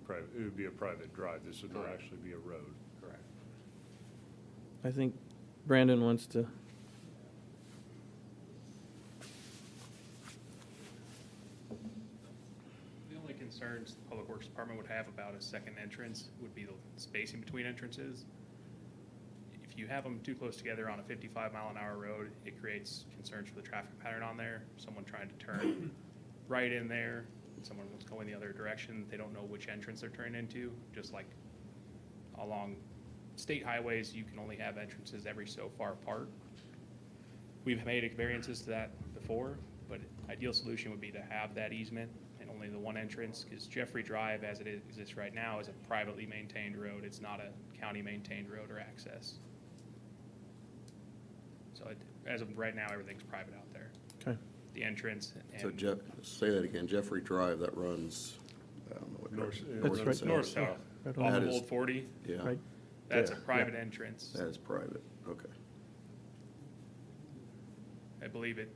private, it would be a private drive. This would not Correct. actually be a road. Correct. I think Brandon wants to. The only concerns the Public Works Department would have about a second entrance would be the spacing between entrances. If you have them too close together on a 55-mile-an-hour road, it creates concerns for the traffic pattern on there. Someone trying to turn right in there, someone wants going the other direction, they don't know which entrance they're turning into. Just like along state highways, you can only have entrances every so far apart. We've made variances to that before, but ideal solution would be to have that easement and only the one entrance, because Jeffrey Drive, as it exists right now, is a privately maintained road. It's not a county-maintained road or access. So as of right now, everything's private out there. Okay. The entrance and. So say that again, Jeffrey Drive, that runs, I don't know what North- direction. That's and right. south. North-south, Right off on. That of is- Old 40, Yeah, Right. that's a Yeah. private entrance. that is private, okay. I believe it.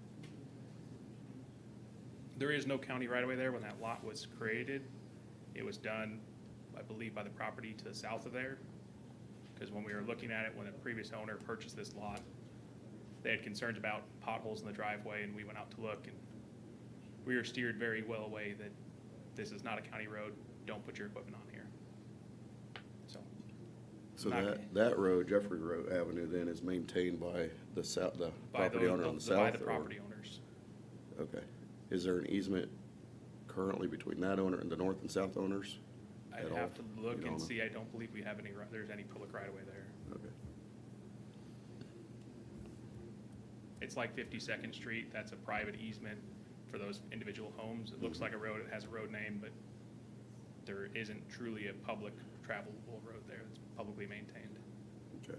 There is no county right-of-way there. When that lot was created, it was done, I believe, by the property to the south of there. Because when we were looking at it, when the previous owner purchased this lot, they had concerns about potholes in the driveway, and we went out to look, and we were steered very well away that this is not a county road. Don't put your equipment on here. So Not- that road, Jeffrey Road Avenue then is maintained by the south, the By property owner on the south? By the or- property owners. Okay. Is there an easement currently between that owner and the north and south owners? I'd At all? have to look You don't and know? see. I don't believe we have there's any public right-of-way there. Okay. It's like 52nd Street, that's a private easement for those individual homes. It looks like a road, it has a road name, but there isn't truly a public travelable road there that's publicly maintained. Okay.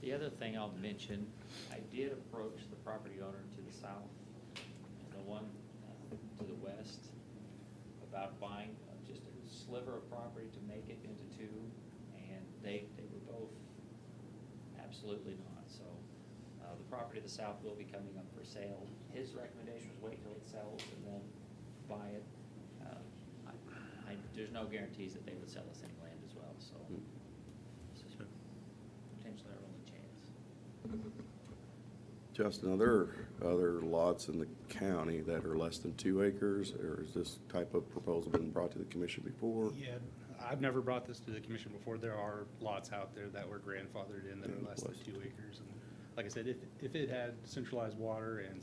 The other thing I'll mention, I did approach the property owner to the south and the one to the west about buying just a sliver of property to make it into two, and they were both absolutely not. So the property to the south will be coming up for sale. His recommendation was wait till it sells and then buy it. There's no guarantees that they would sell us any land as well, so this is potentially our only chance. Justin, are there other lots in the county that are less than 2 acres, or has this type of proposal been brought to the commission before? Yeah, I've never brought this to the commission before. There are lots out there that were grandfathered in that are less than 2 acres. And like I said, if it had centralized water and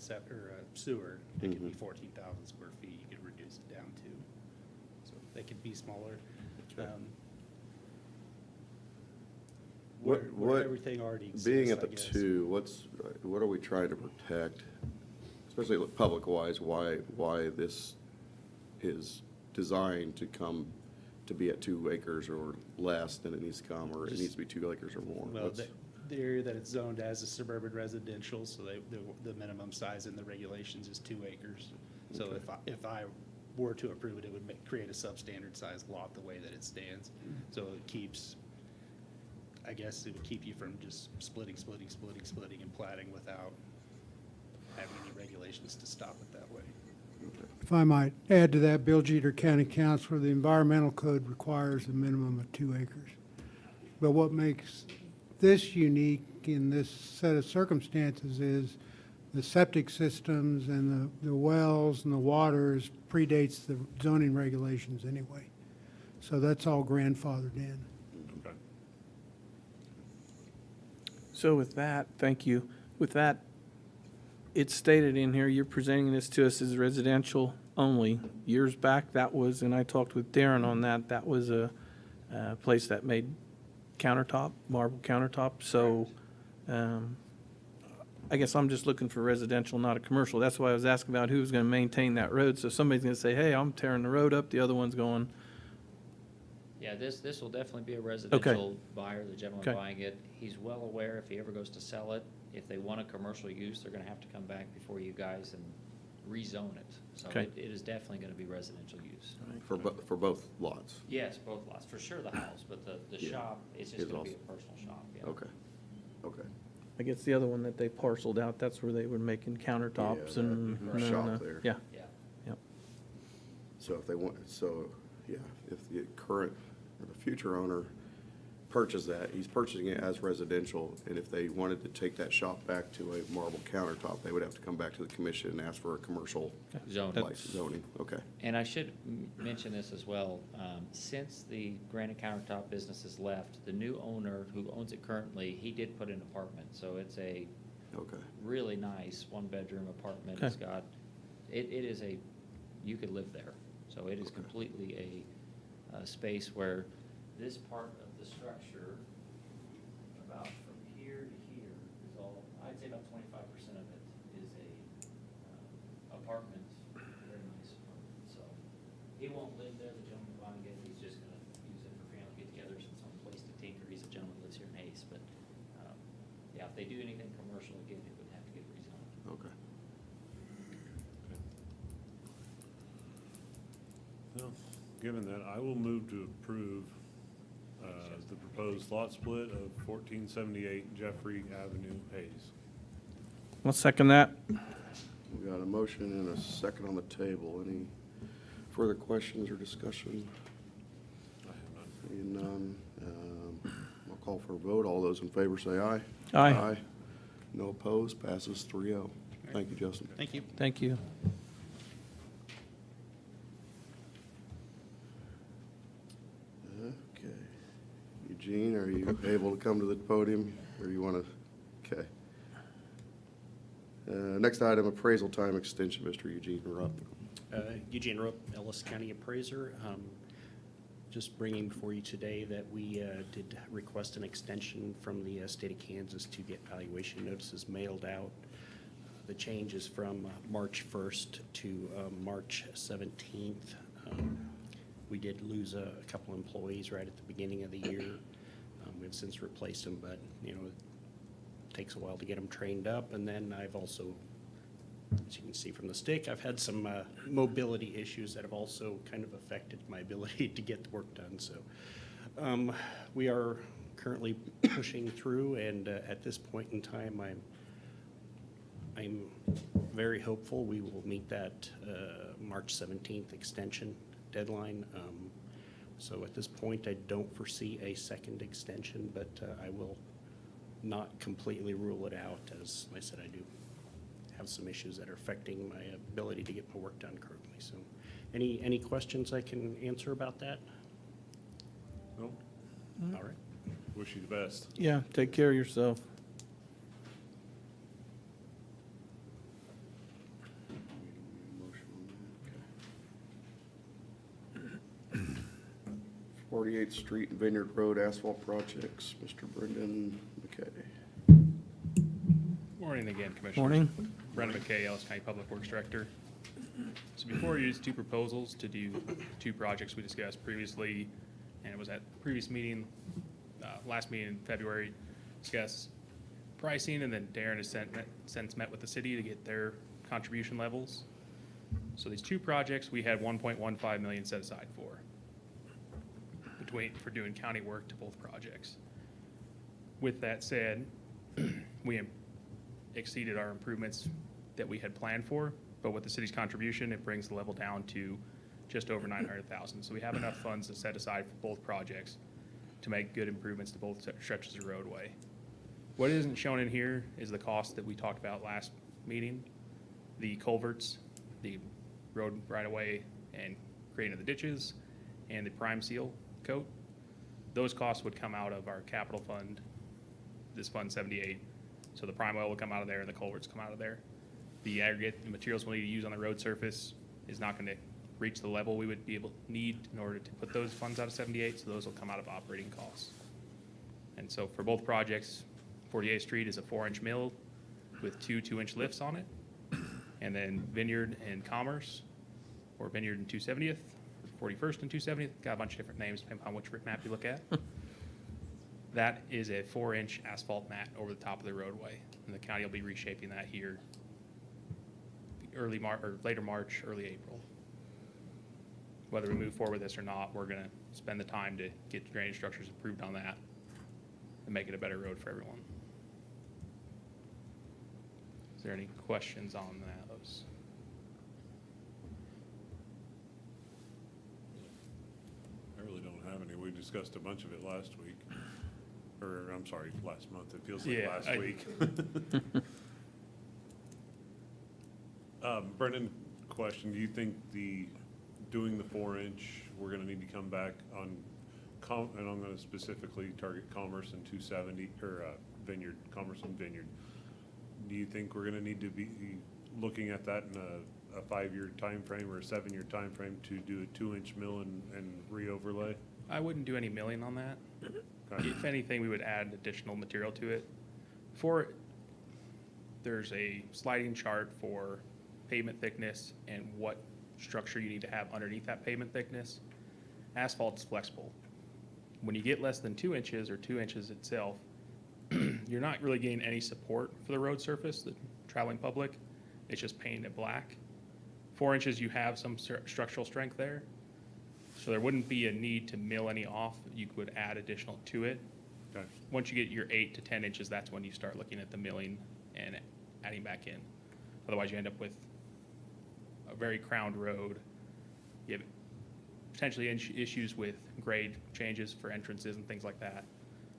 sewer, it could be 14,000 square feet. You could reduce it down to. So they could be smaller. Okay. Where everything already exists, Being at I the guess. 2, what are we trying to protect, especially public-wise, why this is designed to come to be at 2 acres or less than it needs to come, or it needs to be 2 acres or more? Well, What's- the area that it's zoned as is suburban residential, so the minimum size in the regulations is 2 acres. So Okay. if I were to approve it, it would create a substandard sized lot the way that it stands. So it keeps, I guess it would keep you from just splitting and platting without having any regulations to stop it that way. If I might add to that, Bill Jeter, County Councilor, the environmental code requires a minimum of 2 acres. But what makes this unique in this set of circumstances is the septic systems and the wells and the waters predates the zoning regulations anyway. So that's all grandfathered in. Okay. So with that, thank you. With that, it's stated in here, you're presenting this to us as residential only. Years back, that was, and I talked with Darren on that, that was a place that made countertop, marble countertop. So I guess I'm just looking for residential, not a commercial. That's why I was asking about who's going to maintain that road. So somebody's going to say, hey, I'm tearing the road up. The other one's going, Yeah, this will definitely be a residential buyer, the gentleman Okay. buying it. He's well aware if he ever goes to sell it, if they want a commercial use, they're gonna have to come back before you guys and rezone it. So Okay. it is definitely gonna be residential use. For both lots? Yes, both lots, for sure the house, but the Yeah. shop, it's Is just gonna be a also- personal shop, yeah. Okay. I guess the other one that they parceled out, that's where they were making countertops Yeah, and. that shop there. Yeah, Yeah. yep. So if they want, yeah, if the current or the future owner purchase that, he's purchasing it as residential, and if they wanted to take that shop back to a marble countertop, they would have to come back to the commission and ask for a commercial Zoning. license zoning, okay. And I should mention this as well, since the granite countertop business has left, the new owner who owns it currently, he did put an apartment, so it's a Okay, really nice one-bedroom apartment. It's Okay. got, it is a, you could live there. So it is Okay. completely a space where this part of the structure, about from here to here, is all, I'd say about 25% of it is a apartment, very nice apartment. So he won't live there, the gentleman buying it, he's just gonna use it for family get-togethers and some place to tinker. He's a gentleman who lives here in Hayes, but, yeah, if they do anything commercial, again, it would have to get rezoned. okay. Well, given that, I will move to approve the proposed lot split of 1478 Jeffrey Avenue, Hayes. I'll second that. We got a motion and a second on the table. Any further questions or discussion? I have none. Seeing none, I'll call for a vote. All those in favor say aye. Aye. No opposed, passes 3-0. Thank you, Justin. Thank you. Thank you. Okay. Eugene, are you able to come to the podium, or you want to, okay. Next item, appraisal time extension, Mr. Eugene Rupp. Eugene Rupp, Ellis County Appraiser. Just bringing before you today that we did request an extension from the state of Kansas to get valuation notices mailed out. The change is from March 1st to March 17th. We did lose a couple employees right at the beginning of the year. We've since replaced them, but, you know, it takes a while to get them trained up. And then I've also, as you can see from the stick, I've had some mobility issues that have also kind of affected my ability to get the work done. So we are currently pushing through, and at this point in time, I'm very hopeful we will meet that March 17th extension deadline. So at this point, I don't foresee a second extension, but I will not completely rule it out. As I said, I do have some issues that are affecting my ability to get my work done currently. So any questions I can answer about that? No, All right. wish you the best. Yeah, take care of yourself. Motion on that, okay. 48th Street and Vineyard Road asphalt projects, Mr. Brendan McKay. Morning again, Commissioners. Morning. Brendan McKay, Ellis County Public Works Director. So before you, two proposals to do two projects we discussed previously, and it was at previous meeting, last meeting in February, discuss pricing, and then Darren has since met with the city to get their contribution levels. So these two projects, we had 1.15 million set aside for doing county work to both projects. With that said, we exceeded our improvements that we had planned for, but with the city's contribution, it brings the level down to just over 900,000. So we have enough funds to set aside for both projects to make good improvements to both stretches of roadway. What isn't shown in here is the cost that we talked about last meeting, the culverts, the road right-of-way and creating of the ditches, and the prime seal coat. Those costs would come out of our capital fund, this Fund 78. So the prime oil will come out of there and the culverts come out of there. The aggregate, the materials we'll need to use on the road surface is not gonna reach the level we would be able to need in order to put those funds out of 78, so those will come out of operating costs. And so for both projects, 48th Street is a 4-inch mill with two 2-inch lifts on it. And then Vineyard and Commerce, or Vineyard and 270th, 41st and 270th, got a bunch of different names depending on which map you look at. That is a 4-inch asphalt mat over the top of the roadway, and the county will be reshaping that here early March, or later March, early April. Whether we move forward with this or not, we're gonna spend the time to get drainage structures improved on that and make it a better road for everyone. Is there any questions on those? we discussed a bunch of it last week. Or, I'm sorry, last month. It feels like Yeah, last week. Brendan, question, do you think doing the 4-inch, we're gonna need to come back on, and I'm gonna specifically target Commerce and 270, or Vineyard, Commerce and Vineyard. Do you think we're gonna need to be looking at that in a 5-year time frame or a 7-year time frame to do a 2-inch mill and re-overlay? I wouldn't do any milling on that. Okay. If anything, we would add additional material to it. There's a sliding chart for pavement thickness and what structure you need to have underneath that pavement thickness. Asphalt's flexible. When you get less than 2 inches or 2 inches itself, you're not really getting any support for the road surface, the traveling public. It's just painted black. 4 inches, you have some structural strength there. So there wouldn't be a need to mill any off. You could add additional to it. Okay. Once you get your 8 to 10 inches, that's when you start looking at the milling and adding back in. Otherwise, you end up with a very crowned road. You have potentially issues with grade changes for entrances and things like that.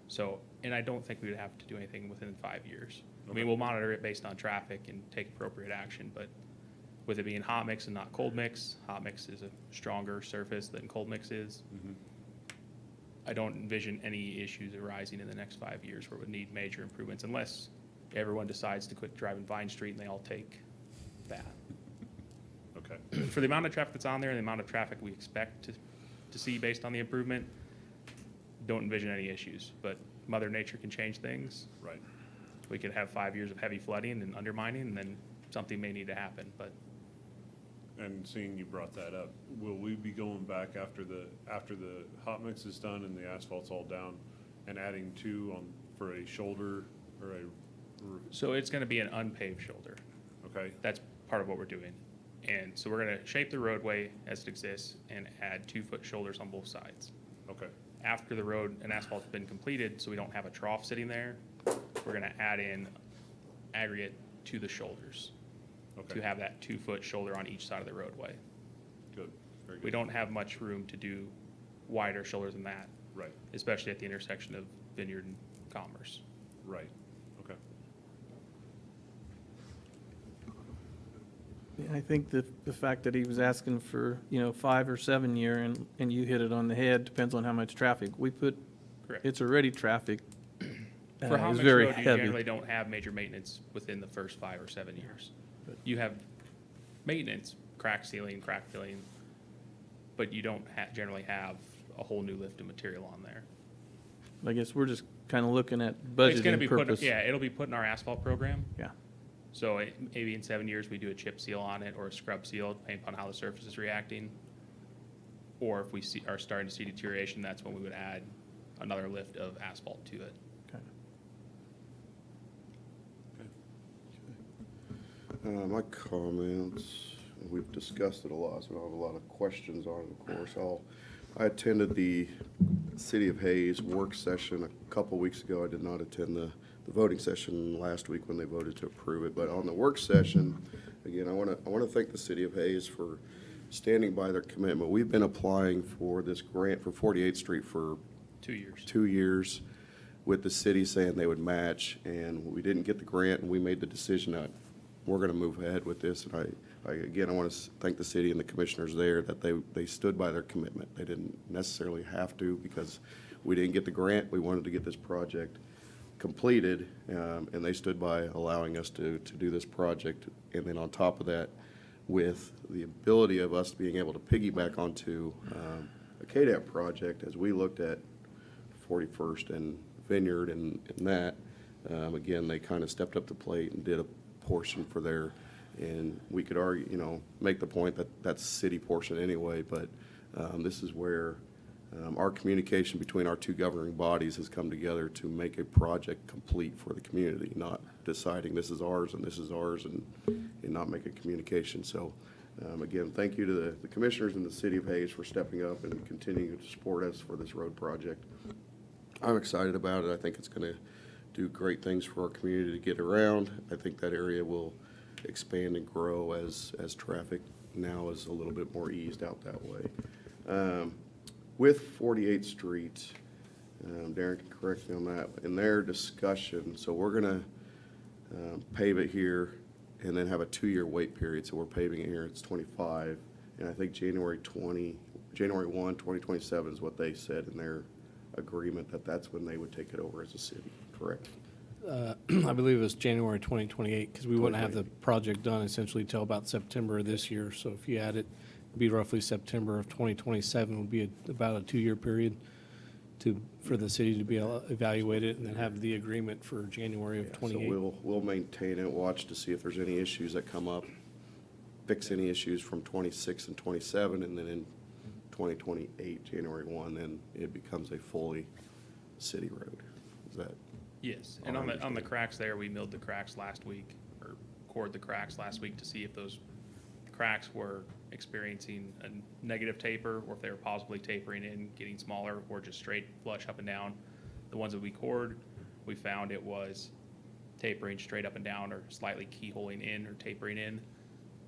So, and I don't think we would have to do anything within 5 years. I mean, we'll monitor it based on traffic and take appropriate action, but with it being hot mix and not cold mix, hot mix is a stronger surface than cold mix is. Mhm. I don't envision any issues arising in the next 5 years where it would need major improvements unless everyone decides to quit driving Vine Street and they all take that. Okay. For the amount of traffic that's on there and the amount of traffic we expect to see based on the improvement, don't envision any issues, but Mother Nature can change things. Right. We could have 5 years of heavy flooding and undermining, and then something may need to happen, but And seeing you brought that up, will we be going back after the hot mix is done and the asphalt's all down and adding 2 on for a shoulder or so it's gonna be an unpaved shoulder. okay? That's part of what we're doing. And so we're gonna shape the roadway as it exists and add 2-foot shoulders on both sides. Okay. After the road and asphalt's been completed, so we don't have a trough sitting there, we're gonna add in aggregate to the shoulders Okay. to have that 2-foot shoulder on each side of the roadway. Good. Very good. We don't have much room to do wider shoulders than that, Right. especially at the intersection of Vineyard and Commerce. Right. Okay. Yeah, I think the fact that he was asking for, 5 or 7 year and you hit it on the head, depends on how much traffic. Correct. It's already traffic. For Hot It's Mix very Road, you heavy. generally don't have major maintenance within the first 5 or 7 years. You have maintenance, crack sealing, crack filling, but you don't generally have a whole new lift of material on there. I guess we're just kind of looking at It's gonna budgeting be purpose. Yeah, it'll be put in our asphalt program. Yeah. So maybe in 7 years, we do a chip seal on it or a scrub seal, depending upon how the surface is reacting. Or if we are starting to see deterioration, that's when we would add another lift of asphalt to it. Okay. My comments, we've discussed it a lot, so I have a lot of questions on it, of course. I attended the City of Hayes work session a couple weeks ago. I did not attend the voting session last week when they voted to approve it, but on the work session, again, I want to thank the City of Hayes for standing by their commitment. We've been applying for this grant for 48th Street for 2 years. 2 years with the city saying they would match, and we didn't get the grant, and we made the decision that we're going to move ahead with this. And I want to thank the city and the commissioners there that they stood by their commitment. They didn't necessarily have to because we didn't get the grant. We wanted to get this project completed, and they stood by allowing us to do this project. And then on top of that, with the ability of us being able to piggyback onto a KDAP project, as we looked at 41st and Vineyard and that, again, they kind of stepped up the plate and did a portion for their, and we could argue, make the point that that's city portion anyway, but this is where our communication between our 2 governing bodies has come together to make a project complete for the community, not deciding this is ours and this is ours and not make a communication. So again, thank you to the commissioners and the City of Hayes for stepping up and continuing to support us for this road project. I'm excited about it. I think it's going to do great things for our community to get around. I think that area will expand and grow as traffic now is a little bit more eased out that way. with 48th Street, Darren can correct me on that, in their discussion, so we're gonna pave it here and then have a 2-year wait period, so we're paving it here, it's 25, and I think January 1, 2027 is what they said in their agreement, that's when they would take it over as a city, correct? I believe it was January 2028, because we wouldn't have the 2028. project done essentially till about September of this year. So if you add it, it'd be roughly September of 2027 would be about a 2-year period for the city to be able to evaluate it and then have the agreement for January of Yeah, so 28. we'll maintain it, watch to see if there's any issues that come up, fix any issues from 26 and 27, and then in 2028, January 1, then it becomes a fully city road. Is that? Yes, and I on the understand. cracks there, we milled the cracks last week, or cored the cracks last week to see if those cracks were experiencing a negative taper, or if they were possibly tapering in, getting smaller, or just straight flush up and down. The ones that we cored, we found it was tapering straight up and down, or slightly keyholing in or tapering in,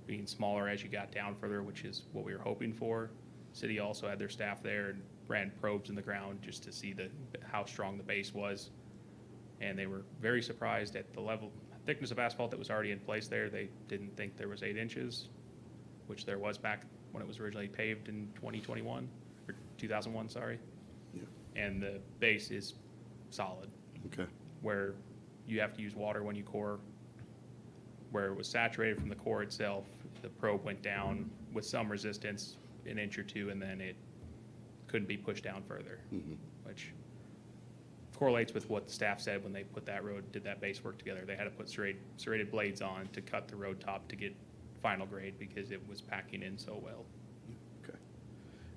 being smaller as you got down further, which is what we were hoping for. City also had their staff there and ran probes in the ground just to see how strong the base was. And they were very surprised at the thickness of asphalt that was already in place there. They didn't think there was 8 inches, which there was back when it was originally paved in 2021, or 2001, sorry. Yeah. And the base is solid, Okay. where you have to use water when you core. Where it was saturated from the core itself, the probe went down with some resistance, an inch or two, and then it couldn't be pushed down further, which correlates with what the staff said when they did that base work together. They had to put serrated blades on to cut the road top to get final grade because it was packing in so well. Okay.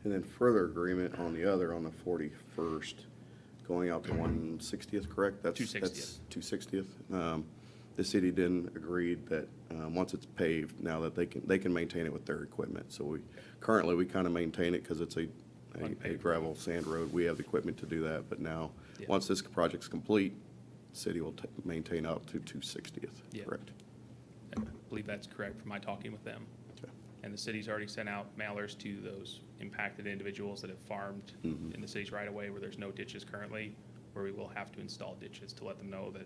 And then further agreement on the 41st, going out to 160th, correct? That's 260th. 260th. The city then agreed that, once it's paved, now that they can maintain it with their equipment. So currently, we kind of maintain it because it's a Unpaved gravel sand road. We have the equipment to do that, but now, Yeah. once this project's complete, the city will maintain up to 260th, Yeah. correct? I believe that's correct from my talking with them. Okay. And the city's already sent out mailers to those impacted individuals that have farmed in the city's right of way where there's no ditches currently, where we will have to install ditches to let them know that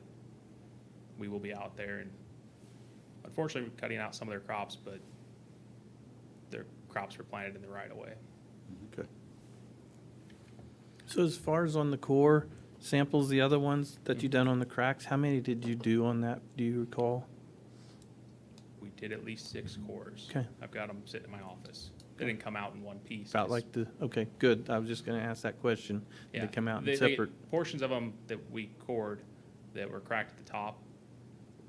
we will be out there. And unfortunately, we're cutting out some of their crops, but their crops were planted in the right of way. Okay. So as far as on the core samples, the other ones that you done on the cracks, how many did you do on that? Do you recall? We did at least 6 cores. Okay. I've got them sitting in my office. They didn't come out in one piece. About 'cause- like okay, good. I was just gonna ask that question. Did Yeah, they come out in they- separate? Portions of them that we cored that were cracked at the top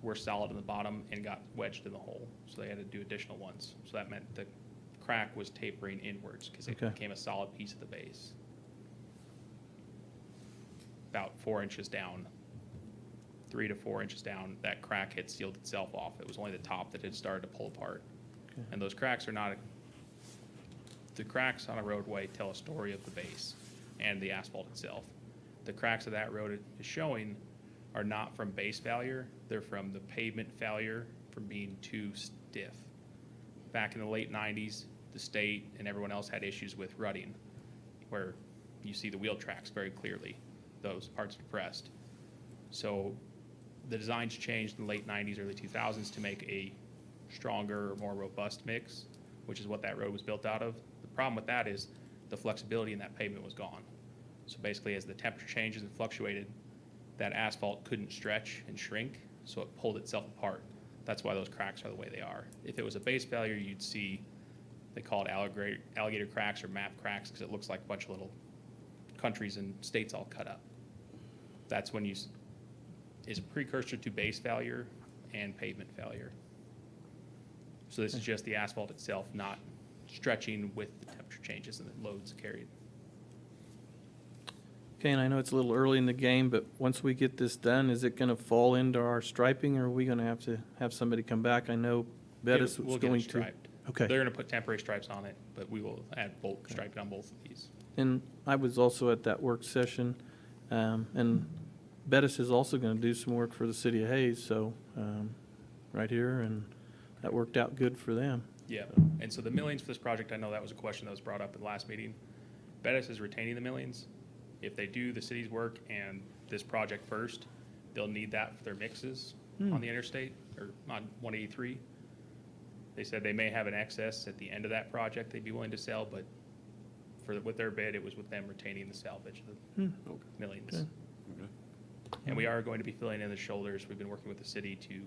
were solid in the bottom and got wedged in the hole. So they had to do additional ones. So that meant the crack was tapering inwards because it Okay. became a solid piece of the base. About 4 inches down, 3 to 4 inches down, that crack had sealed itself off. It was only the top that had started to pull apart. Okay. And those cracks are not, the cracks on a roadway tell a story of the base and the asphalt itself. The cracks of that road is showing are not from base failure, they're from the pavement failure from being too stiff. Back in the late 90s, the state and everyone else had issues with rutting, where you see the wheel tracks very clearly, those parts depressed. So the designs changed in the late 90s, early 2000s to make a stronger, more robust mix, which is what that road was built out of. The problem with that is the flexibility in that pavement was gone. So basically, as the temperature changes and fluctuated, that asphalt couldn't stretch and shrink, so it pulled itself apart. That's why those cracks are the way they are. If it was a base failure, you'd see, they call it alligator cracks or map cracks, because it looks like a bunch of little countries and states all cut up. That's when is a precursor to base failure and pavement failure. So this is just the asphalt itself not stretching with the temperature changes and the loads carried. Okay, and I know it's a little early in the game, but once we get this done, is it gonna fall into our striping, or are we gonna have to have somebody come back? I know Bettis We'll was get it going to. striped. Okay. They're gonna put temporary stripes on it, but we will add bulk striping on both of these. And I was also at that work session, and Bettis is also gonna do some work for the city of Hayes, so, right here, and that worked out good for them. Yeah, and so the millings for this project, I know that was a question that was brought up in the last meeting. Bettis is retaining the millings. If they do the city's work and this project first, they'll need that for their mixes on the interstate or on 183. They said they may have an excess at the end of that project they'd be willing to sell, but with their bid, it was with them retaining the salvage of the millions. Okay. Okay. And we are going to be filling in the shoulders. We've been working with the city to,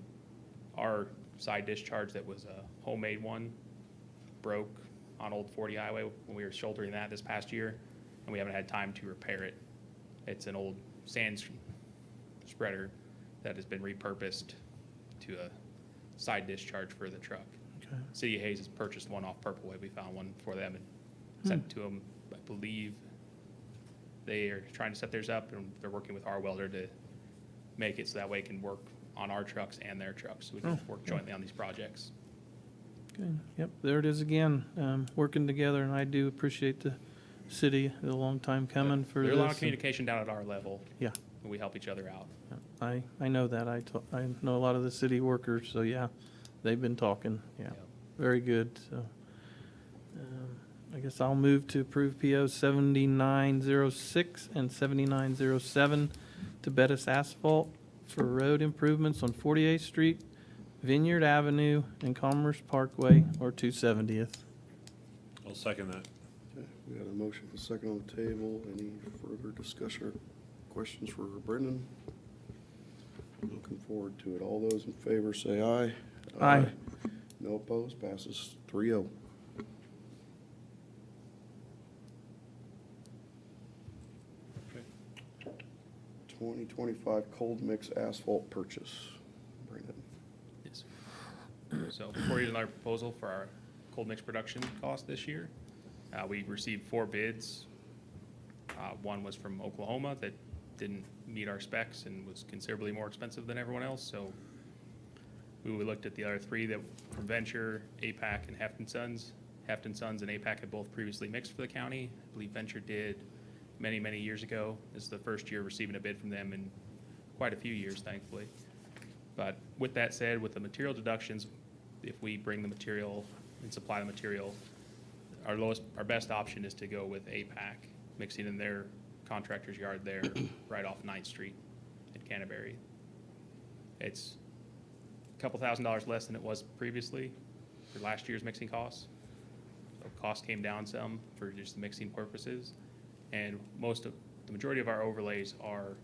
our side discharge that was a homemade one broke on Old 40 Highway when we were shouldering that this past year, and we haven't had time to repair it. It's an old sand spreader that has been repurposed to a side discharge for the truck. Okay. City of Hayes has purchased one off Purple Wave. We found one for them and sent it to them. I believe they are trying to set theirs up, and they're working with our welder to make it so that way it can work on our trucks and their trucks. So we can work jointly on these projects. Good. Yep, there it is again, working together, and I do appreciate the city, a long time coming for this. There's a lot of and- communication down at our level. Yeah. And we help each other out. I know that. I know a lot of the city workers, so yeah, they've been talking, yeah. Yep. Very good, so. I guess I'll move to approve PO 7906 and 7907 to Bettis Asphalt for road improvements on 48th Street, Vineyard Avenue, and Commerce Parkway, or 270th. I'll second that. Okay, we got a motion for second on the table. Any further discussion or questions for Brendan? Looking forward to it. All those in favor say aye. Aye. No opposed, passes 3-0. Okay. 2025 cold mix asphalt purchase. Brendan. Yes. So before you, our proposal for our cold mix production cost this year. We received 4 bids. One was from Oklahoma that didn't meet our specs and was considerably more expensive than everyone else. So we looked at the other 3 that from Venture, APAC, and Hefton Sons. Hefton Sons and APAC had both previously mixed for the county. I believe Venture did many, many years ago. This is the first year receiving a bid from them in quite a few years, thankfully. But with that said, with the material deductions, if we bring the material and supply the material, our best option is to go with APAC, mixing in their contractor's yard there, right off 9th Street in Canterbury. It's a couple $1,000s less than it was previously for last year's mixing costs. So cost came down some for just the mixing purposes. And the majority of our overlays are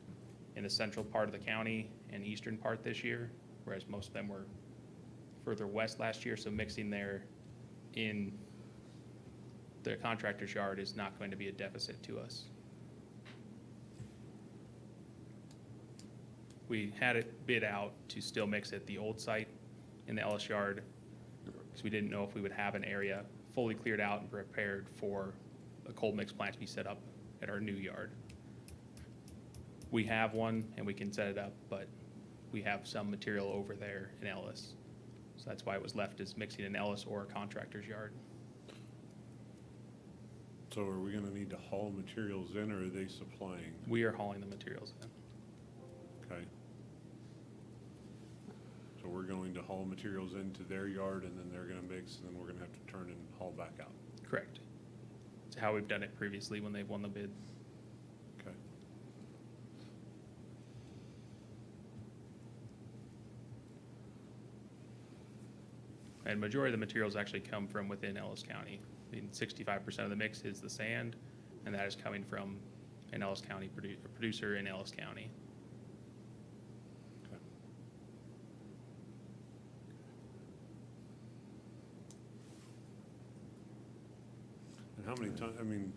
in the central part of the county and eastern part this year, whereas most of them were further west last year. So mixing there in the contractor's yard is not going to be a deficit to us. We had it bid out to still mix at the old site in the Ellis yard because we didn't know if we would have an area fully cleared out and prepared for a cold mix plant to be set up at our new yard. We have one and we can set it up, but we have some material over there in Ellis. So that's why it was left as mixing in Ellis or a contractor's yard. So are we gonna need to haul materials in, or are they supplying? We are hauling the materials in. Okay. So we're going to haul materials into their yard, and then they're gonna mix, and then we're gonna have to turn and haul back out. Correct. It's how we've done it previously when they've won the bid. Okay. And majority of the materials actually come from within Ellis County. I mean, 65% of the mix is the sand, and that is coming from an Ellis County producer in Ellis County. Okay. And how many times, I mean,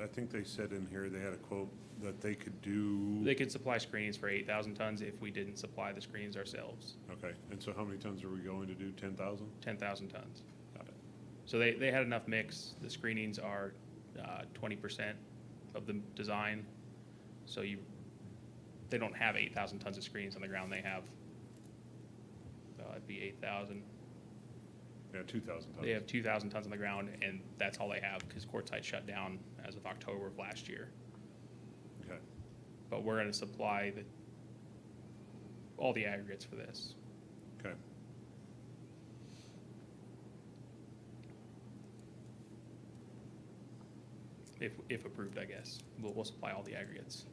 I think they said in here, they had a quote that they could do. They could supply screens for 8,000 tons if we didn't supply the screens ourselves. Okay, and so how many tons are we going to do? 10,000? 10,000 tons. Got it. So they had enough mix. The screenings are 20% of the design. So they don't have 8,000 tons of screens on the ground. They have, it'd be 8,000. Yeah, 2,000 tons. They have 2,000 tons on the ground, and that's all they have because Quartzsite shut down as of October of last year. Okay, But we're going to supply all the aggregates for this. okay. if approved, I guess. We'll supply all the aggregates.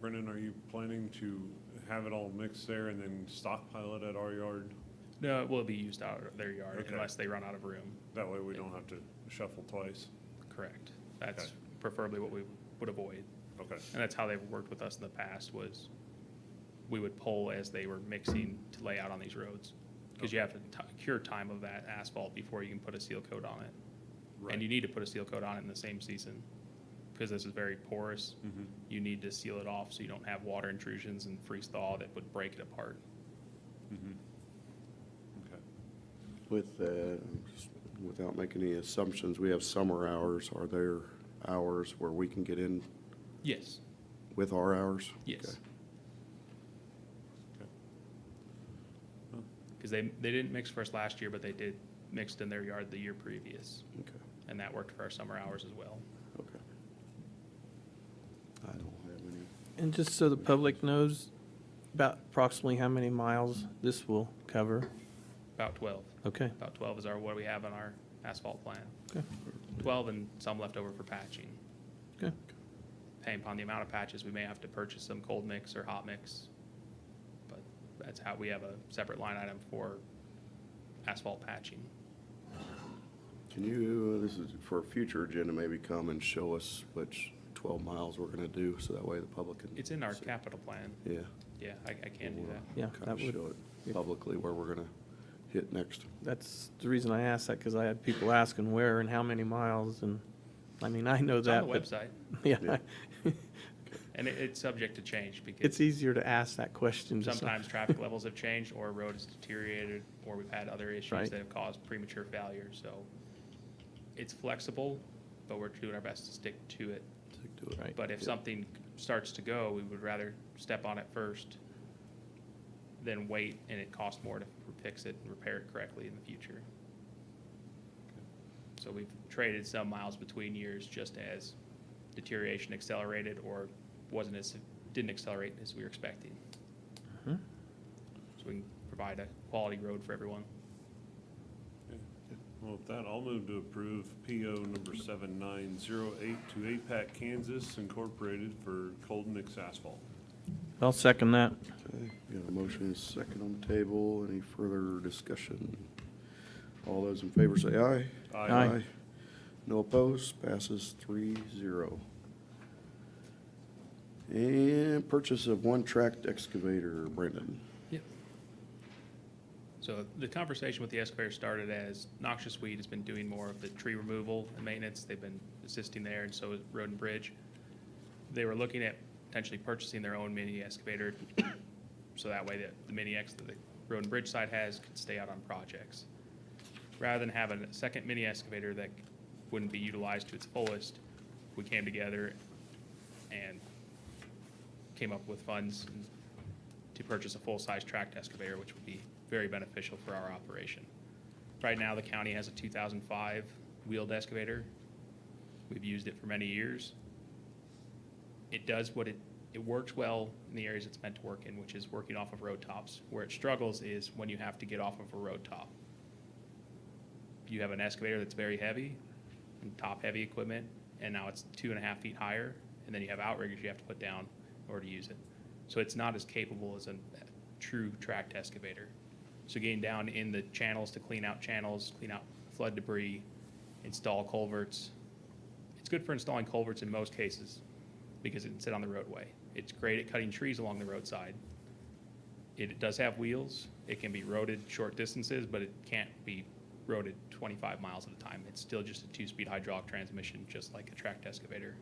Brendan, are you planning to have it all mixed there and then stockpile it at our yard? No, it will be used out of their yard Okay. unless they run out of room. That way we don't have to shuffle twice. Correct. That's Okay. preferably what we would avoid. Okay, And that's how they've worked with us in the past, was we would pull as they were mixing to lay out on these roads. Because you have to cure time of that asphalt before you can put a seal coat on it. right. And you need to put a seal coat on it in the same season, because this is very porous. Mhm. You need to seal it off so you don't have water intrusions and freeze thaw that would break it apart. Mhm. Okay. With, just without making any assumptions, we have summer hours. Are there hours where we can get in Yes, with our hours? yes. Okay. Because they didn't mix for us last year, but they did mixed in their yard the year previous. Okay, And that worked for our summer hours as well. okay. I don't have any. And just so the public knows, about approximately how many miles this will cover? About 12. Okay, About 12 is what we have on our asphalt plan. okay, 12 and some left over for patching. okay. Depending upon the amount of patches, we may have to purchase some cold mix or hot mix. But that's how we have a separate line item for asphalt patching. Can you, this is for a future agenda, maybe come and show us which 12 miles we're going to do, so that way the public can. It's in our see. capital plan. Yeah. Yeah, I can do that. Yeah, Kind that of would- show it publicly where we're going to hit next. That's the reason I asked that, because I had people asking where and how many miles, and, I mean, I know It's that. on the but- website, Yeah, and it's subject to change because it's easier to ask that question. to some- sometimes traffic levels have changed, or a road has deteriorated, or we've had other issues Right. that have caused premature failure, so it's flexible, but we're doing our best to stick to it. Stick to it. Right. But if Yep. something starts to go, we would rather step on it first than wait and it costs more to fix it and repair it correctly in the future. So we've traded some miles between years just as deterioration accelerated or didn't accelerate as we were expecting. Mhm. So we can provide a quality road for everyone. Okay. Well, with that, I'll move to approve PO number 7908 to APAC Kansas Incorporated for cold mix asphalt. I'll second that. Okay, we got a motion and a second on the table. Any further discussion? All those in favor say aye. Aye. No opposed, passes 3-0. And purchase of one tracked excavator, Brendan. Yep. So the conversation with the excavator started as Noxious Weed has been doing more of the tree removal and maintenance. They've been assisting there, and so is Road and Bridge. They were looking at potentially purchasing their own mini excavator, so that way the mini X that the Road and Bridge side has could stay out on projects. Rather than having a second mini excavator that wouldn't be utilized to its fullest, we came together and came up with funds to purchase a full-size tracked excavator, which would be very beneficial for our operation. Right now, the county has a 2005 wheeled excavator. We've used it for many years. It does what it works well in the areas it's meant to work in, which is working off of road tops. Where it struggles is when you have to get off of a road top. You have an excavator that's very heavy and top-heavy equipment, and now it's 2.5 feet higher, and then you have outriggers you have to put down in order to use it. So it's not as capable as a true tracked excavator. So getting down in the channels to clean out channels, clean out flood debris, install culverts. It's good for installing culverts in most cases because it can sit on the roadway. It's great at cutting trees along the roadside. It does have wheels. It can be roaded short distances, but it can't be roaded 25 miles at a time. It's still just a 2-speed hydraulic transmission, just like a tracked excavator.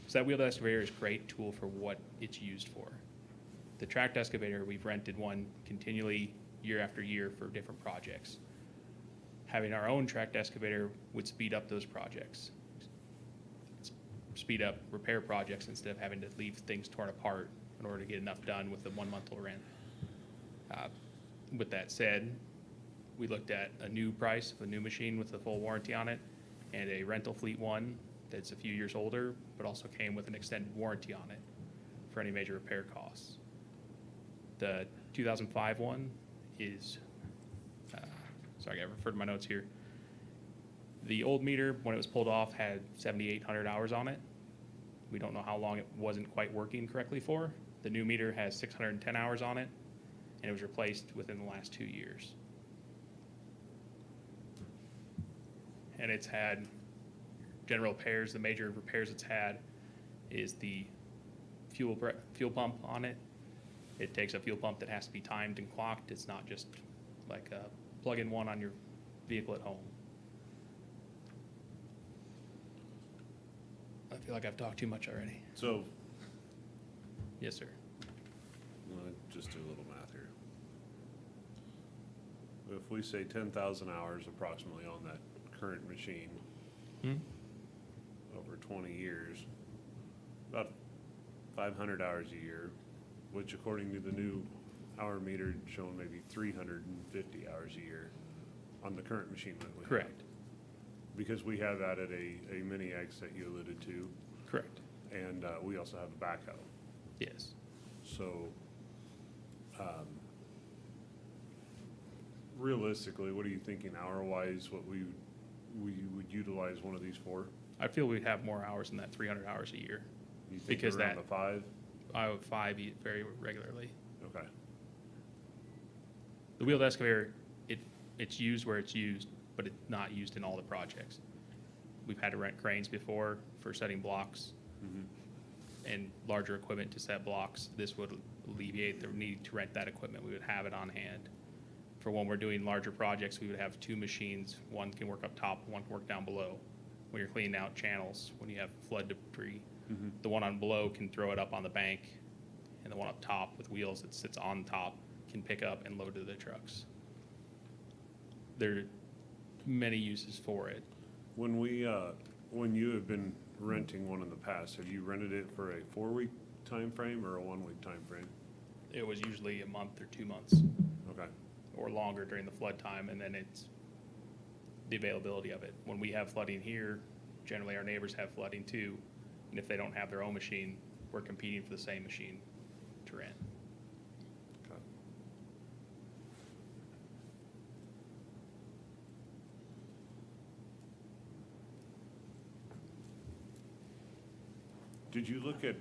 So that wheeled excavator is a great tool for what it's used for. The tracked excavator, we've rented one continually year after year for different projects. Having our own tracked excavator would speed up those projects. Speed up repair projects instead of having to leave things torn apart in order to get enough done with the 1-month rent. With that said, we looked at a new price of a new machine with a full warranty on it and a rental fleet one that's a few years older, but also came with an extended warranty on it for any major repair costs. The 2005 one is, sorry, I referred to my notes here, The old meter, when it was pulled off, had 7,800 hours on it. We don't know how long it wasn't quite working correctly for. The new meter has 610 hours on it, and it was replaced within the last 2 years. And it's had general repairs. The major repairs it's had is the fuel pump on it. It takes a fuel pump that has to be timed and clocked. It's not just like a plug-in one on your vehicle at home. I feel like I've talked too much already. So, Yes, sir. just do a little math here. If we say 10,000 hours approximately on that current machine over 20 years, about 500 hours a year, which according to the new hour meter showing maybe 350 hours a year on the current machine that we have. Correct. Because we have added a mini X that you alluded to, Correct. and we also have a backhoe. Yes. So, realistically, what are you thinking hour-wise, what we would utilize one of these for? I feel we'd have more hours than that 300 hours a year. You think Because around that- the 5? I would 5 very regularly. Okay. The wheeled excavator, it's used where it's used, but it's not used in all the projects. We've had to rent cranes before for setting blocks and larger equipment to set blocks. This would alleviate the need to rent that equipment. We would have it on hand. For when we're doing larger projects, we would have 2 machines. One can work up top, one can work down below. When you're cleaning out channels, when you have flood debris, the one on below can throw it up on the bank, and the one up top with wheels that sits on top can pick up and load to the trucks. There are many uses for it. When when you have been renting one in the past, have you rented it for a 4-week time frame or a 1-week time frame? It was usually a month or 2 months Okay. or longer during the flood time, and then it's the availability of it. When we have flooding here, generally our neighbors have flooding too, and if they don't have their own machine, we're competing for the same machine to rent. Okay. Did you look at,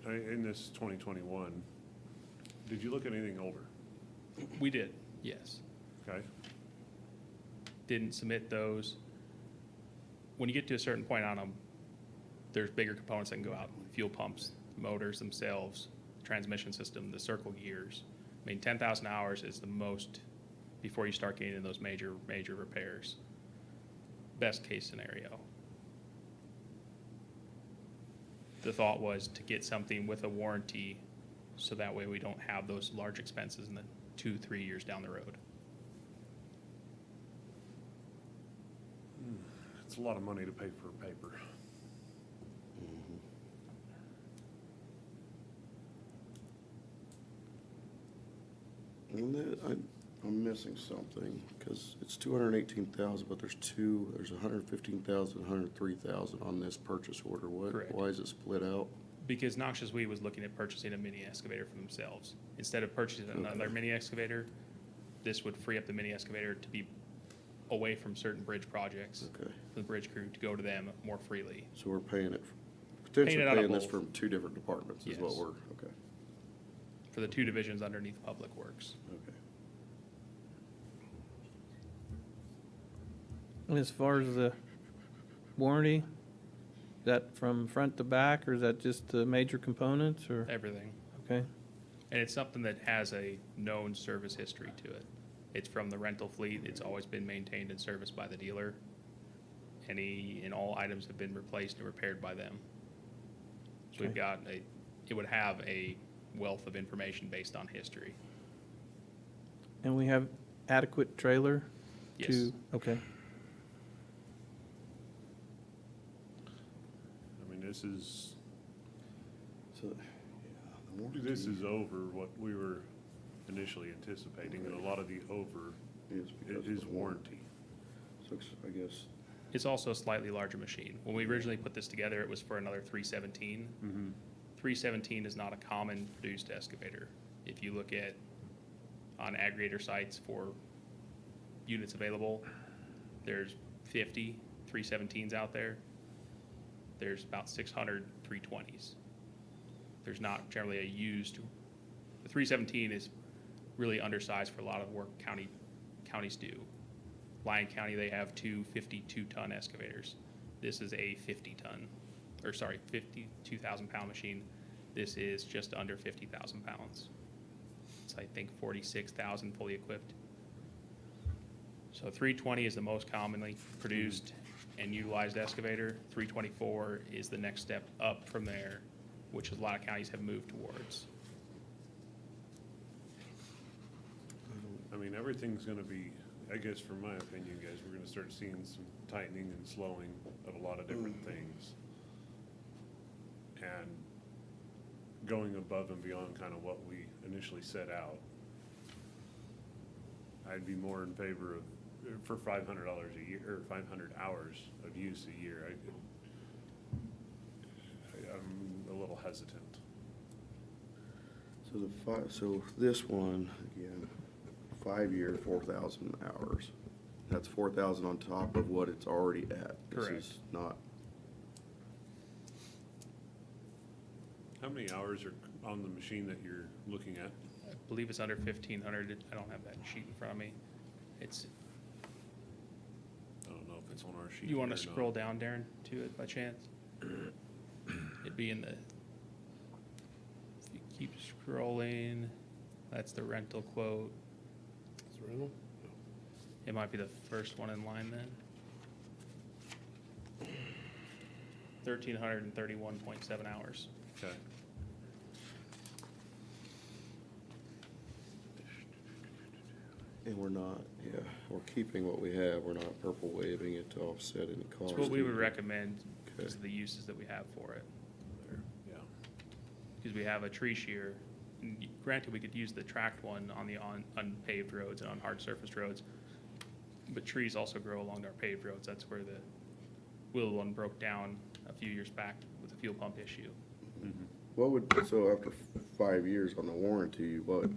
in this 2021, did you look at anything older? We did, yes. Okay. Didn't submit those. When you get to a certain point on them, there's bigger components that can go out. Fuel pumps, motors themselves, transmission system, the circle gears. I mean, 10,000 hours is the most before you start getting into those major repairs. Best case scenario. The thought was to get something with a warranty so that way we don't have those large expenses in the 2-3 years down the road. It's a lot of money to pay for paper. And I'm missing something, because it's 218,000, but there's 115,000, 103,000 on this purchase order. Correct. Why is it split out? Because Noxious Weed was looking at purchasing a mini excavator for themselves. Instead of purchasing another Okay. mini excavator, this would free up the mini excavator to be away from certain bridge projects. Okay, For the bridge crew to go to them more freely. so we're potentially it out of paying this both. from 2 different departments is what Yes. okay, For the 2 divisions underneath Public Works. okay. And as far as the warranty, is that from front to back, or is that just the major components, or, Everything. okay? And it's something that has a known service history to it. It's from the rental fleet. It's always been maintained and serviced by the dealer. Any and all items have been replaced and repaired by them. So we've Okay. got it would have a wealth of information based on history. And we have adequate trailer Yes. to, okay. I mean, this is So, yeah, the warranty over what we were initially anticipating, and a lot of the over is because of is the warranty. So I guess, It's also a slightly larger machine. When we originally put this together, it was for another 317. 317 is not a common produced excavator. If you look at on aggregator sites for units available, there's 50, 317s out there, there's about 600 320s. There's not generally a used, the 317 is really undersized for a lot of work counties do. Lyon County, they have two 52-ton excavators. This is a 52,000 pound machine. This is just under 50,000 pounds. It's, I think, 46,000 fully equipped. So 320 is the most commonly produced and utilized excavator. 324 is the next step up from there, which a lot of counties have moved towards. I mean, everything's gonna be, I guess, from my opinion, guys, we're gonna start seeing some tightening and slowing of a lot of different things. And going above and beyond kind of what we initially set out. I'd be more in favor of, for $500 a year, or 500 hours of use a year. I'm a little hesitant. So this one, again, 5-year, 4,000 hours. That's 4,000 on top of what it's already at. Correct. This is not, How many hours are on the machine that you're looking at? I believe it's under 1,500. I don't have that sheet in front of me. It's, I don't know if it's on our sheet. you want here to or not. scroll down, Darren, to it by chance? It'd be in the, if you keep scrolling, that's the rental quote. Is it rental? It might be the first one in line then. 1,331.7 hours. Okay. and we're not, yeah, we're keeping what we have. We're not purple waving it to offset any cost. It's what we would recommend Okay. because of the uses that we have for it. There, yeah. Because we have a tree shear. And granted, we could use the tracked one on the unpaved roads and on hard surfaced roads, but trees also grow along our paved roads. That's where the willow one broke down a few years back with the fuel pump issue. What would, so after 5 years on the warranty, what,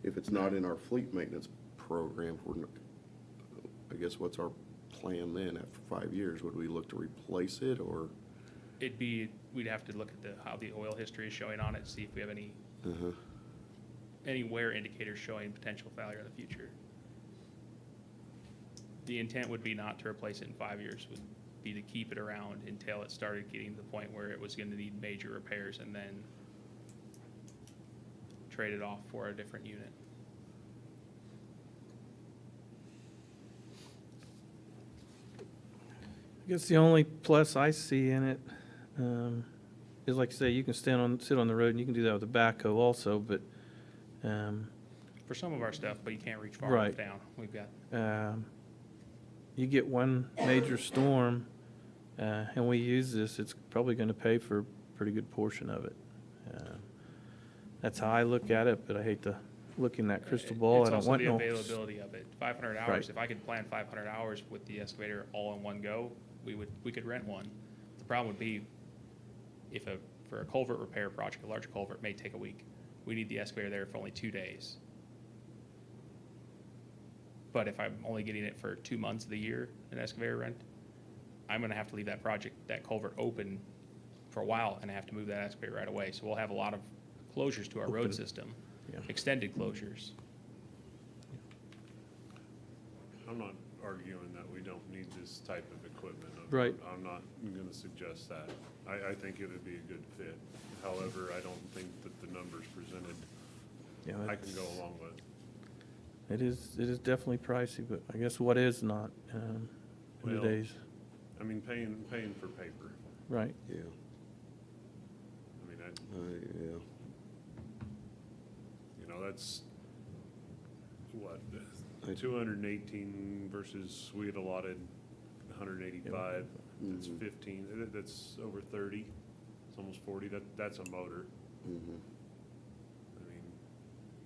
if it's not in our fleet maintenance program, I guess what's our plan then after 5 years? Would we look to replace it or? We'd have to look at how the oil history is showing on it, see if we have any Uh-huh. wear indicators showing potential failure in the future. The intent would be not to replace it in 5 years, would be to keep it around until it started getting to the point where it was gonna need major repairs and then trade it off for a different unit. I guess the only plus I see in it is like you say, you can sit on the road and you can do that with a backhoe also, but For some of our stuff, but you can't reach far Right. enough down. We've got, you get one major storm and we use this, it's probably going to pay for a pretty good portion of it. That's how I look at it, but I hate to look in that crystal ball. I don't want no. It's also the availability of it. 500 hours, Right. if I could plan 500 hours with the excavator all in one go, we could rent one. The problem would be for a culvert repair project, a large culvert may take a week. We need the excavator there for only 2 days. But if I'm only getting it for 2 months of the year, an excavator rent, I'm gonna have to leave that culvert open for a while and have to move that excavator right away. So we'll have a lot of closures to our road Open. system, Yeah. extended closures. I'm not arguing that we don't need this type of equipment. Right. I'm not gonna suggest that. I think it would be a good fit. However, I don't think that the numbers presented, Yeah, I can go along with. It is definitely pricey, but I guess what is not in Well, today's, I mean, paying for paper. right? Yeah, I mean, yeah. you know, that's, what, I- 218 versus we had allotted 185. That's Mhm. 15, that's over 30, it's almost 40, that's a motor. Mhm. I mean,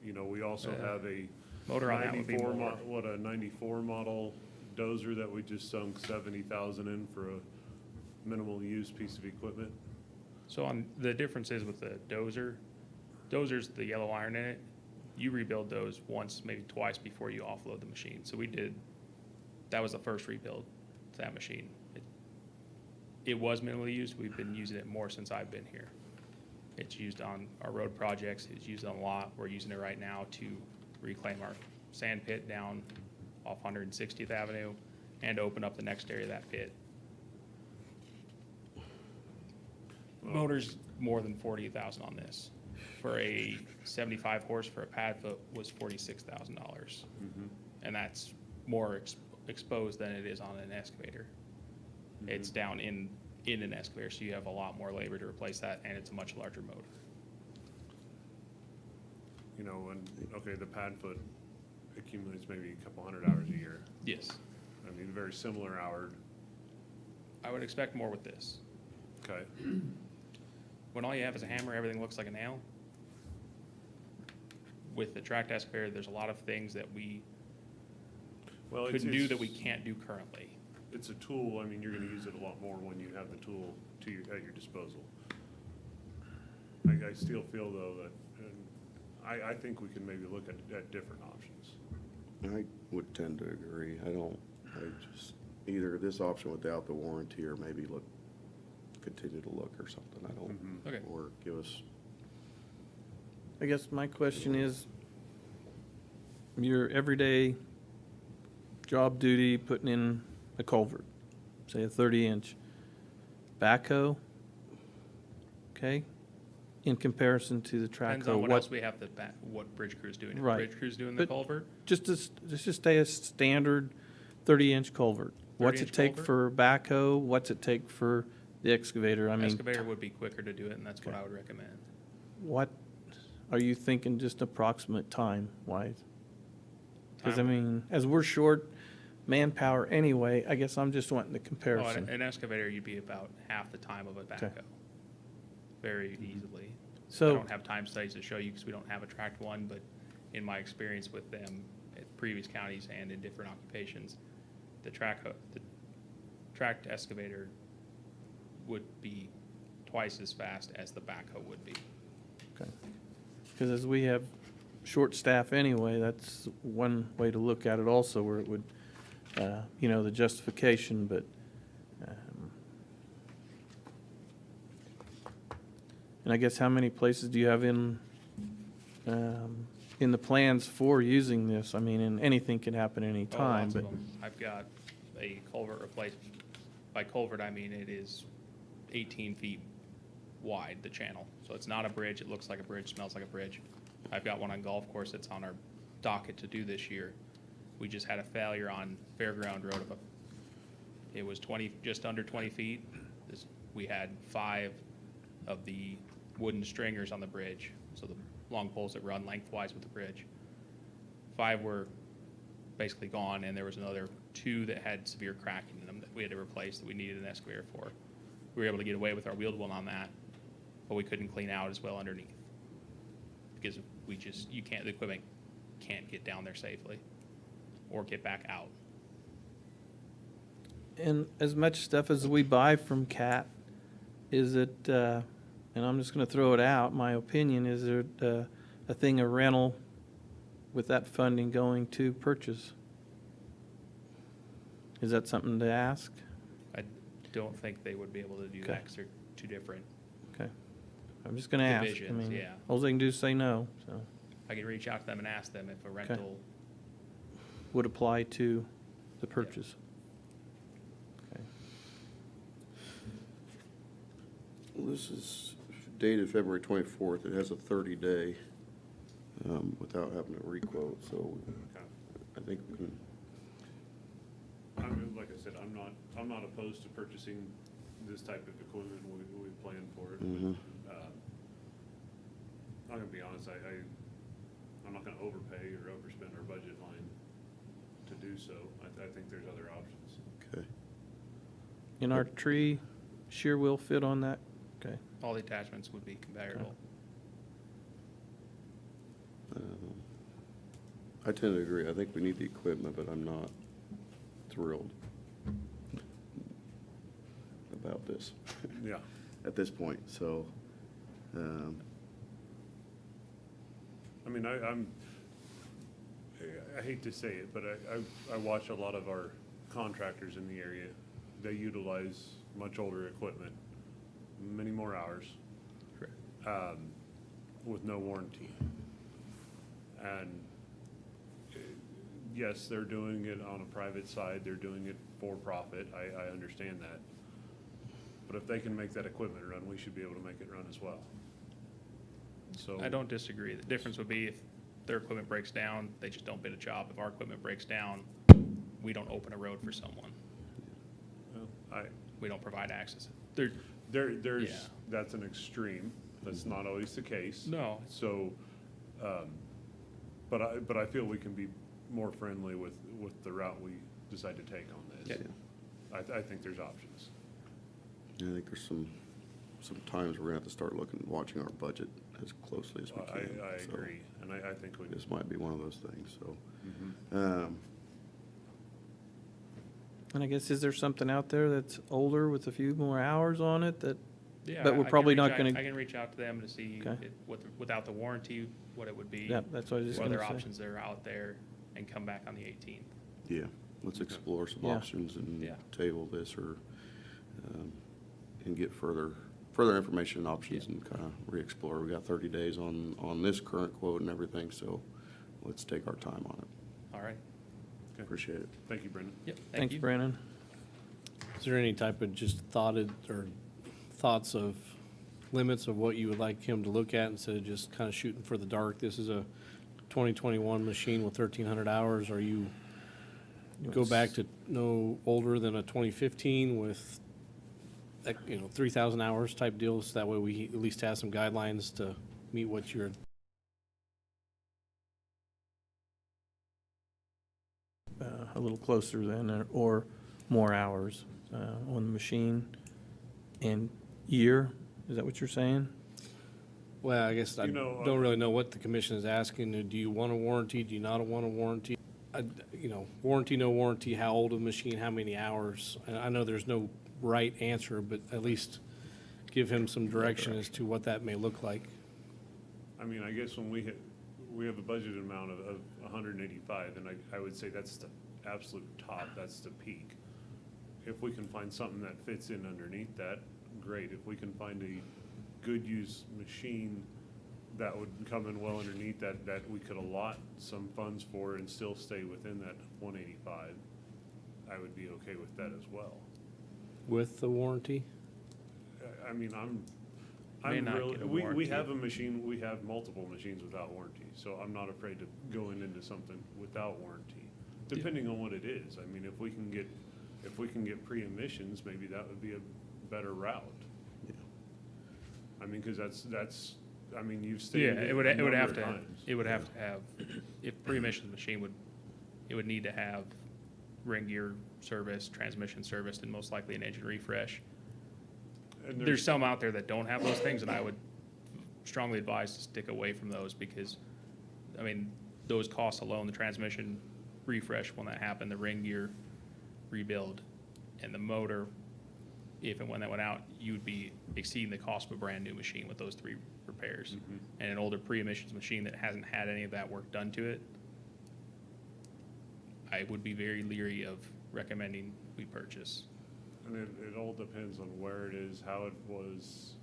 you know, we also have a Motor on that would be 94 more. a 94 model dozer that we just sunk 70,000 in for a minimal use piece of equipment. So the difference is with the dozer's the yellow iron in it. You rebuild those once, maybe twice before you offload the machine. So that was the first rebuild. to that machine. It was minimally used. We've been using it more since I've been here. It's used on our road projects. It's used on a lot. We're using it right now to reclaim our sand pit down off 160th Avenue and open up the next area of that pit. Motor's more than 40,000 on this. For a 75 horse for a pad foot was $46,000. And that's more exposed than it is on an excavator. It's down in an excavator, so you have a lot more labor to replace that, and it's a much larger motor. You know, and, okay, the pad foot accumulates maybe a couple hundred hours a year. Yes. I mean, very similar hour, I would expect more with this. okay? When all you have is a hammer, everything looks like a nail. With the tracked excavator, there's a lot of things that we Well, could do that we can't do currently. It's a tool, I mean, you're gonna use it a lot more when you have the tool at your disposal. I still feel though that, and I think we can maybe look at different options. I would tend to agree. I just, either this option without the warranty or maybe continue to look or something. I don't, Okay. or give us, I guess my question is, your everyday job duty, putting in a culvert, say a 30-inch backhoe, okay, in comparison to the Depends track on what else we have what bridge crew's doing. If Right. bridge crew's doing the But- culvert, just stay a standard 30-inch culvert. What's it 30-inch take culvert? for backhoe? What's it take for the excavator? I mean, excavator would be quicker to do it, and that's what Okay. I would recommend. what are you thinking, just approximate time-wise? Because, I Time- mean, as we're short manpower anyway, I guess I'm just wanting the Oh, comparison. an excavator, you'd be about half the time of a backhoe, very easily. I So, don't have time studies to show you because we don't have a tracked one, but in my experience with them at previous counties and in different occupations, the tracked excavator would be twice as fast as the backhoe would be. because as we have short staff anyway, that's one way to look at it also, where it would, the justification, but, and I guess how many places do you have in the plans for using this? I mean, and anything can happen any Oh, time, lots of but, them. I've got a culvert replaced. By culvert, I mean it is 18 feet wide, the channel. So it's not a bridge. It looks like a bridge, smells like a bridge. I've got one on golf course that's on our docket to do this year. We just had a failure on Fairground Road it was just under 20 feet. We had 5 of the wooden stringers on the bridge, so the long poles that run lengthwise with the bridge. 5 were basically gone, and there was another 2 that had severe cracking in them that we had to replace, that we needed an excavator for. We were able to get away with our wheeled one on that, but we couldn't clean out as well underneath. Because the equipment can't get down there safely or get back out. and as much stuff as we buy from CAT, is it, and I'm just gonna throw it out, my opinion, is there a thing of rental with that funding going to purchase? Is that something to ask? I don't think they would be able to do Okay. that because they're 2 different. Okay. I'm just gonna ask. I Divisions, mean, yeah. all they can do is say no, so. I could reach out to them and ask them if a rental, Would apply to the purchase. Okay. well, this is dated February 24th. It has a 30-day without having to requote, so Okay. I think we can, Like I said, I'm not opposed to purchasing this type of equipment, we planned for it. Mhm. I'm gonna be honest, I'm not gonna overpay or overspend our budget line to do so. I think there's other options. okay. And our tree shear will fit on that? Okay. all the attachments would be comparable. I tend to agree. I think we need the equipment, but I'm not thrilled about this Yeah. at this point, so, I mean, I hate to say it, but I watch a lot of our contractors in the area, they utilize much older equipment, many more hours, with no warranty. And yes, they're doing it on a private side, they're doing it for profit, I understand that. But if they can make that equipment run, we should be able to make it run as well. So. I don't disagree. The difference would be if their equipment breaks down, they just don't bid a job. If our equipment breaks down, we don't open a road for someone. Well, We don't provide access. there's, Yeah. that's an extreme, that's not always the case. No. So, but I feel we can be more friendly with the route we decide to take on this. Yeah. I think there's options. I think there's some times we're gonna have to start watching our budget as closely as we can. I So agree, and I think we. This might be one of those things, so. Mhm. And I guess, is there something out there that's older with a few more hours on it that, Yeah, But we're I can probably reach not out- gonna- I can reach out to them to see Okay. without the warranty, what it would be. yeah, that's what I was just What gonna other say. options that are out there, and come back on the 18th. Yeah, let's explore some Yeah. options and Yeah. table this or, and get further information and options and kind of re-explore. We got 30 days on this current quote and everything, so let's take our time on it. All right. Okay. Appreciate it. Thank you, Brendan. Yep, thank Thanks, you. Brandon. Is there any type of just thoughts of limits of what you would like him to look at instead of just kind of shooting for the dark? This is a 2021 machine with 1,300 hours. Are you go back to no older than a 2015 with, 3,000 hours type deals? That way we at least have some guidelines to meet what you're. A little closer then, or more hours on the machine and year, is that what you're saying? Well, I guess I You know, don't really know what the commission is asking. Do you want a warranty? Do you not want a warranty? Warranty, no warranty, how old of a machine, how many hours? And I know there's no right answer, but at least give him some direction as to what that may look like. I mean, I guess when we have a budgeted amount of 185, and I would say that's the absolute top, that's the peak. If we can find something that fits in underneath that, great. If we can find a good use machine that would come in well underneath that we could allot some funds for and still stay within that 185, I would be okay with that as well. With the warranty? I mean, May I'm not really, get a we warranty. have a machine, we have multiple machines without warranty, so I'm not afraid to going into something without warranty, depending on what it is. I mean, if we can get pre-emissions, maybe that would be a better route. I mean, cause that's, I mean, you've Yeah, stated it it would a have number to, of times. it would have to have, if pre-emissions machine it would need to have ring gear service, transmission service, and most likely an engine refresh. And There's some out there that don't have those things, and I would strongly advise to stick away from those because, I mean, those costs alone, the transmission refresh when that happened, the ring gear rebuild, and the motor, if and when that went out, you'd be exceeding the cost of a brand-new machine with those 3 repairs. Mhm. And an older pre-emissions machine that hasn't had any of that work done to it, I would be very leery of recommending we purchase. And it all depends on where it is, how it was,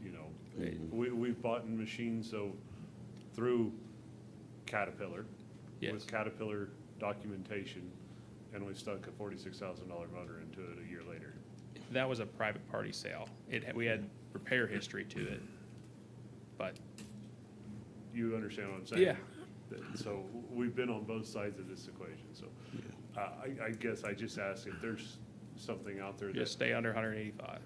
Mhm. we've bought in machines, so through Caterpillar, Yes. with Caterpillar documentation, and we stuck a $46,000 motor into it a year later. That was a private party sale. We had repair history to it, but You understand what I'm saying? Yeah. So we've been on both sides of this equation, so I guess I just ask if there's something out there that. just stay under 185.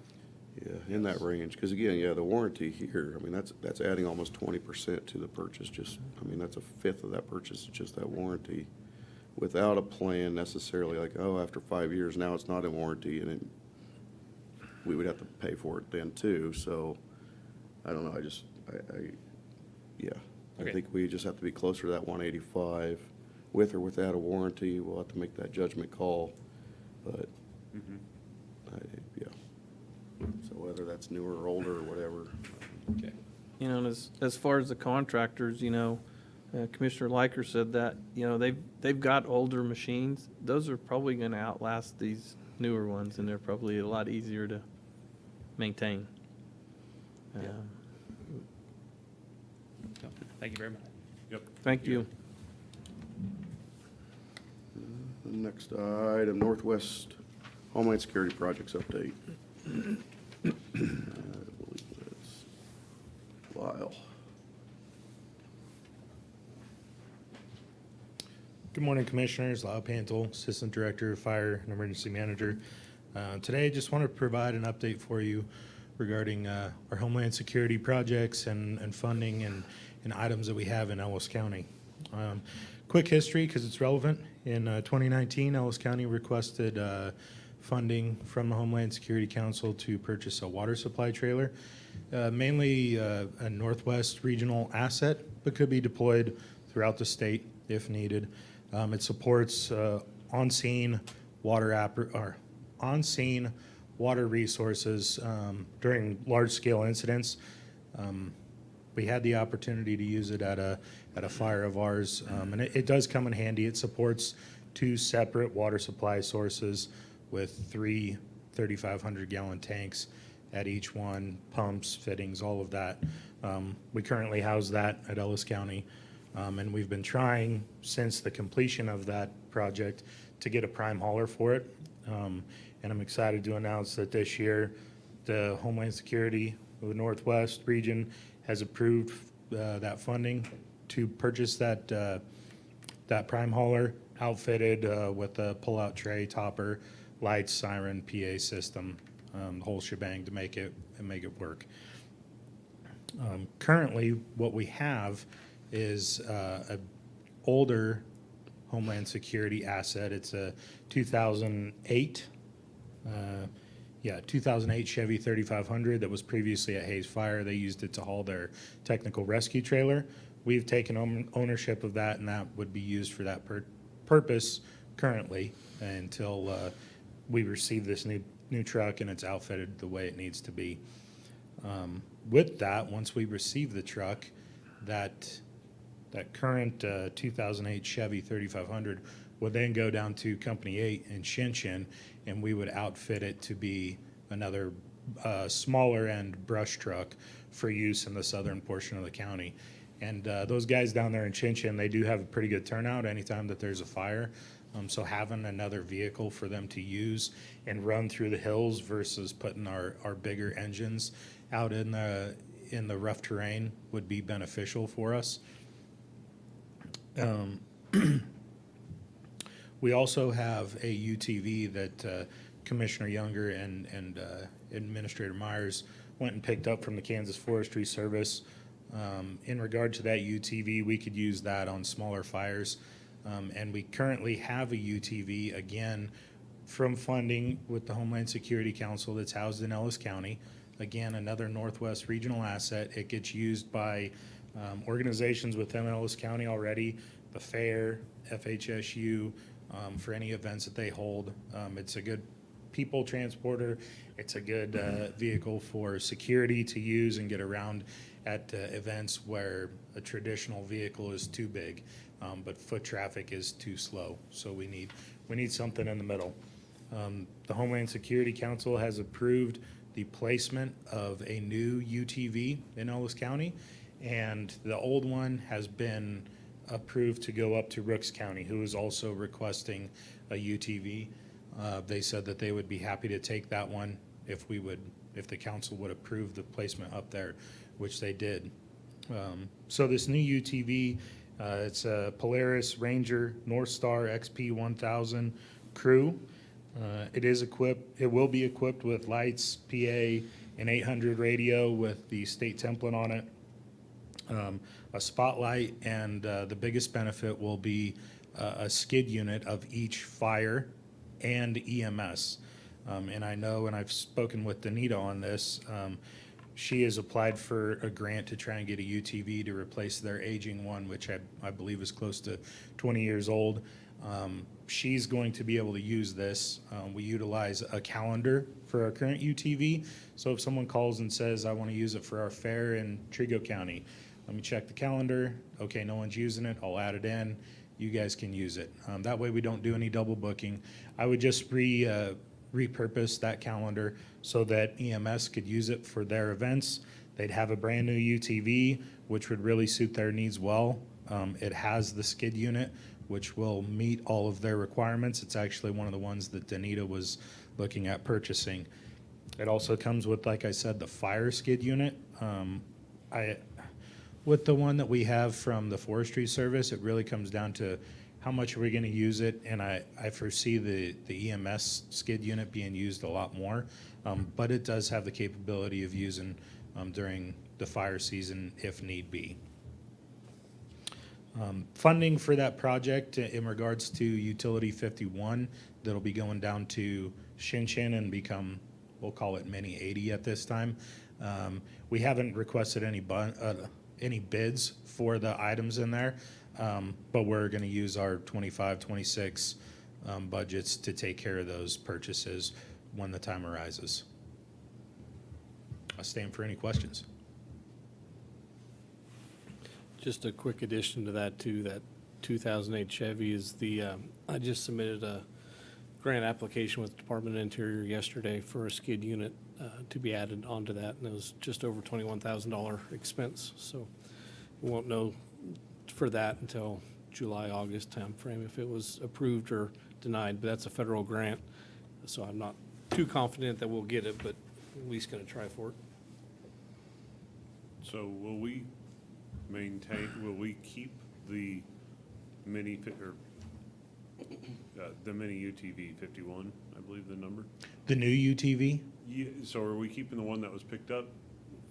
Yeah, in that range, because again, yeah, the warranty here, I mean, that's adding almost 20% to the purchase, that's a fifth of that purchase, just that warranty, without a plan necessarily, like, oh, after 5 years, now it's not in warranty, and we would have to pay for it then too, so, I don't know, I Okay. think we just have to be closer to that 185, with or without a warranty, we'll have to make that judgment call, but, Mhm. yeah. So whether that's newer or older or whatever. Okay. And as far as the contractors, Commissioner Liker said that, they've got older machines. Those are probably gonna outlast these newer ones, and they're probably a lot easier to maintain. Yeah. Thank you very much. Yep. Thank you. The next item, Northwest Homeland Security Projects update. I believe that's Lyle. Good morning, Commissioners. Lyle Pantel, Assistant Director of Fire and Emergency Manager. Today, I just want to provide an update for you regarding our Homeland Security projects and funding and items that we have in Ellis County. Quick history, because it's relevant. In 2019, Ellis County requested funding from the Homeland Security Council to purchase a water supply trailer, mainly a Northwest regional asset, but could be deployed throughout the state if needed. It supports on-scene on-scene water resources during large-scale incidents. We had the opportunity to use it at a fire of ours, and it does come in handy. It supports 2 separate water supply sources with 3 3,500-gallon tanks at each one, pumps, fittings, all of that. We currently house that at Ellis County, and we've been trying since the completion of that project to get a prime hauler for it. And I'm excited to announce that this year, the Homeland Security of the Northwest region has approved that funding to purchase that prime hauler outfitted with a pull-out tray, topper, lights, siren, PA system, the whole shebang to make it work. Currently, what we have is a older Homeland Security asset. It's a 2008 Chevy 3500 that was previously at Hayes Fire. They used it to haul their technical rescue trailer. We've taken ownership of that, and that would be used for that purpose currently until we receive this new truck and it's outfitted the way it needs to be. With that, once we receive the truck, that current 2008 Chevy 3500 would then go down to Company 8 in Shinshin, and we would outfit it to be another smaller end brush truck for use in the southern portion of the county. And those guys down there in Shinshin, they do have a pretty good turnout anytime that there's a fire. So having another vehicle for them to use and run through the hills versus putting our bigger engines out in the rough terrain would be beneficial for us. We also have a UTV that Commissioner Younger and Administrator Myers went and picked up from the Kansas Forestry Service. In regard to that UTV, we could use that on smaller fires. And we currently have a UTV, again, from funding with the Homeland Security Council that's housed in Ellis County. Again, another Northwest regional asset. It gets used by organizations within Ellis County already, the fair, FHSU, for any events that they hold. It's a good people transporter. It's a good vehicle for security to use and get around at events where a traditional vehicle is too big, but foot traffic is too slow. So we need something in the middle. The Homeland Security Council has approved the placement of a new UTV in Ellis County, and the old one has been approved to go up to Rooks County, who is also requesting a UTV. They said that they would be happy to take that one if the council would approve the placement up there, which they did. So this new UTV, it's a Polaris Ranger North Star XP 1000 crew. It will be equipped with lights, PA, an 800 radio with the state template on it, a spotlight, and the biggest benefit will be a skid unit of each fire and EMS. And I know, and I've spoken with Danita on this, she has applied for a grant to try and get a UTV to replace their aging one, which I believe is close to 20 years old. She's going to be able to use this. We utilize a calendar for our current UTV. So if someone calls and says, I want to use it for our fair in Trigo County, let me check the calendar. Okay, no one's using it, I'll add it in. You guys can use it. That way we don't do any double booking. I would just repurpose that calendar so that EMS could use it for their events. They'd have a brand-new UTV, which would really suit their needs well. It has the skid unit, which will meet all of their requirements. It's actually one of the ones that Danita was looking at purchasing. It also comes with, like I said, the fire skid unit. With the one that we have from the Forestry Service, it really comes down to how much are we gonna use it, and I foresee the EMS skid unit being used a lot more, but it does have the capability of using during the fire season if need be. Funding for that project in regards to Utility 51, that'll be going down to Shinshin and become, we'll call it Mini 80 at this time. We haven't requested any bids for the items in there, but we're gonna use our 25, 26 budgets to take care of those purchases when the time arises. I'll stand for any questions. Just a quick addition to that too, that 2008 Chevy is I just submitted a grant application with the Department of Interior yesterday for a skid unit to be added onto that, and it was just over $21,000 expense. So we won't know for that until July, August timeframe if it was approved or denied, but that's a federal grant. So I'm not too confident that we'll get it, but at least gonna try for it. So will we keep the mini, the mini UTV 51, I believe the number? The new UTV? Yeah, so are we keeping the one that was picked up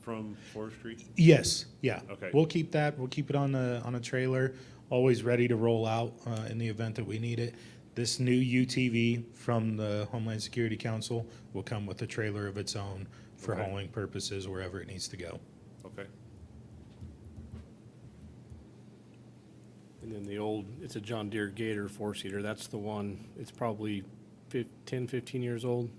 from Forestry? Yes, yeah. Okay. We'll keep that. We'll keep it on a trailer, always ready to roll out in the event that we need it. This new UTV from the Homeland Security Council will come with a trailer of its own for Okay. hauling purposes wherever it needs to go. Okay. And then it's a John Deere Gator four-seater. That's the one, it's probably 10, 15 years old.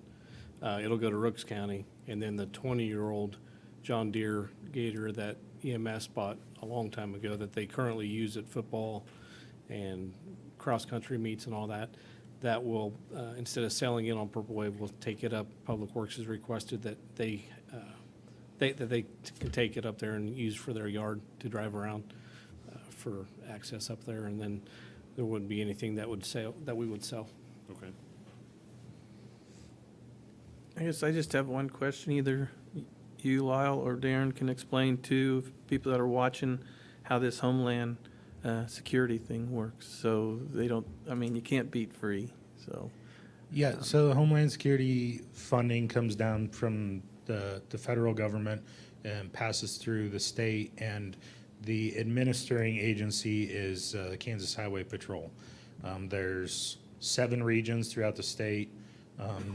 It'll go to Rooks County. And then the 20-year-old John Deere Gator that EMS bought a long time ago that they currently use at football and cross-country meets and all that, that will, instead of selling it on Purple Wave, we'll take it up. Public Works has requested that they can take it up there and use for their yard to drive around for access up there, and then there wouldn't be anything that we would sell. Okay. I guess I just have one question. Either you, Lyle, or Darren can explain to people that are watching how this Homeland security thing works. So they don't, I mean, you can't beat free, so. Yeah, so the Homeland Security funding comes down from the federal government and passes through the state, and the administering agency is Kansas Highway Patrol. There's 7 regions throughout the state,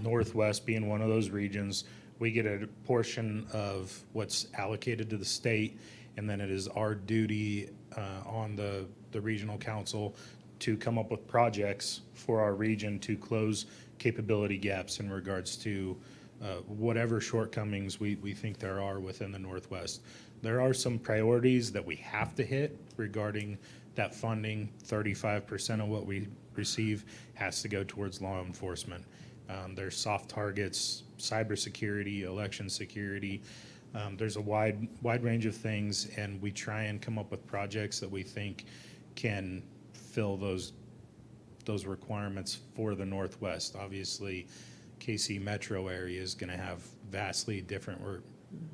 Northwest being one of those regions. We get a portion of what's allocated to the state, and then it is our duty on the regional council to come up with projects for our region to close capability gaps in regards to whatever shortcomings we think there are within the Northwest. There are some priorities that we have to hit regarding that funding. 35% of what we receive has to go towards law enforcement. There's soft targets, cybersecurity, election security. There's a wide range of things, and we try and come up with projects that we think can fill those requirements for the Northwest. Obviously, KC metro area is going to have vastly different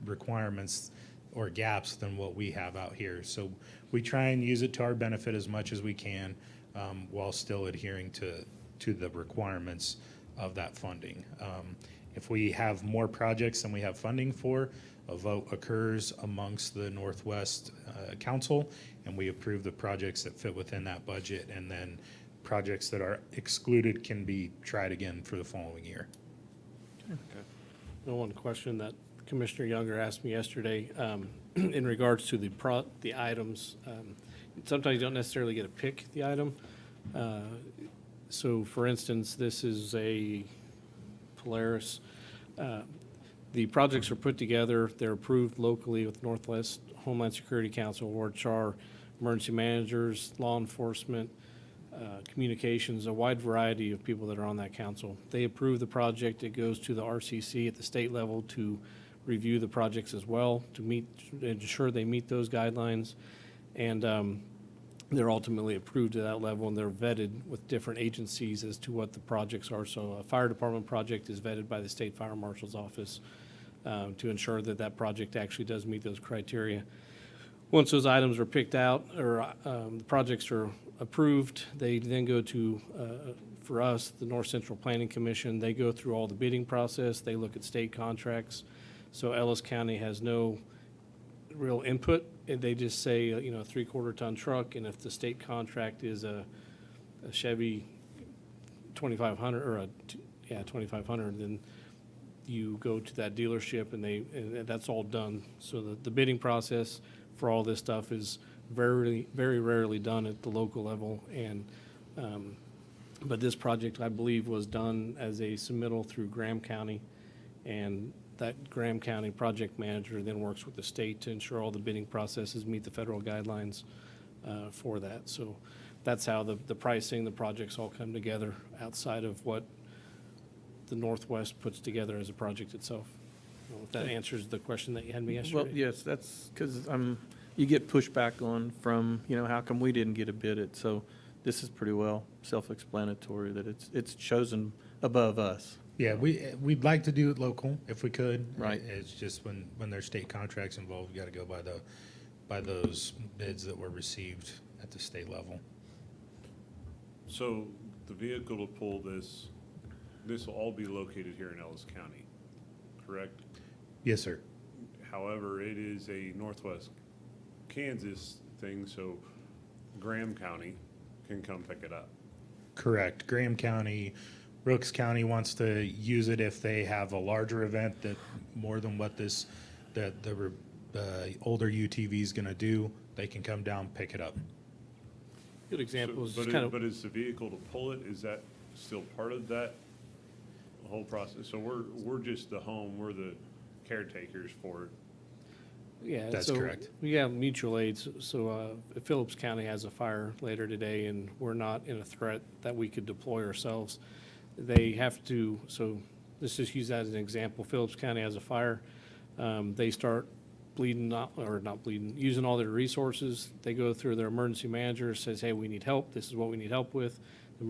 requirements or gaps than what we have out here. So we try and use it to our benefit as much as we can, while still adhering to the requirements of that funding. If we have more projects than we have funding for, a vote occurs amongst the Northwest Council, and we approve the projects that fit within that budget, and then projects that are excluded can be tried again for the following year. The one question that Commissioner Younger asked me yesterday, in regards to the items, sometimes you don't necessarily get to pick the item. So for instance, this is a Polaris. The projects are put together, they're approved locally with Northwest Homeland Security Council, which are emergency managers, law enforcement, communications, a wide variety of people that are on that council. They approve the project. It goes to the RCC at the state level to review the projects as well, to ensure they meet those guidelines. And they're ultimately approved to that level, and they're vetted with different agencies as to what the projects are. So a fire department project is vetted by the state fire marshal's office to ensure that that project actually does meet those criteria. Once those items are picked out, or the projects are approved, they then go to, for us, the North Central Planning Commission. They go through all the bidding process. They look at state contracts. So Ellis County has no real input. And they just say, you know, a 3/4 ton truck, and if the state contract is a Chevy 2500, or 2500, then you go to that dealership, and that's all done. So the bidding process for all this stuff is very rarely done at the local level. And but this project, I believe, was done as a submittal through Graham County, and that Graham County project manager then works with the state to ensure all the bidding processes meet the federal guidelines for that. So that's how the pricing, the projects all come together outside of what the Northwest puts together as a project itself. I don't know if that answers the question that you had me yesterday. Well, yes, that's because you get pushback on from, you know, how come we didn't get a bid it? So this is pretty well self-explanatory that it's chosen above us. Yeah, we'd like to do it local if we could. Right. It's just when there's state contracts involved, we got to go by those bids that were received at the state level. So the vehicle to pull this will all be located here in Ellis County, correct? Yes, sir. However, it is a Northwest Kansas thing, so Graham County can come pick it up. Correct. Graham County, Brooks County wants to use it if they have a larger event that more than what the older UTV is going to do. They can come down, pick it up. Good example is So- just kind of. But is the vehicle to pull it, is that still part of that whole process? So we're just the home, we're the caretakers for it. Yeah, That's so correct. we have mutual aid, so if Phillips County has a fire later today and we're not in a threat that we could deploy ourselves, they have to, so let's just use that as an example. Phillips County has a fire, they start bleeding, using all their resources. They go through their emergency manager, says, hey, we need help, this is what we need help with. The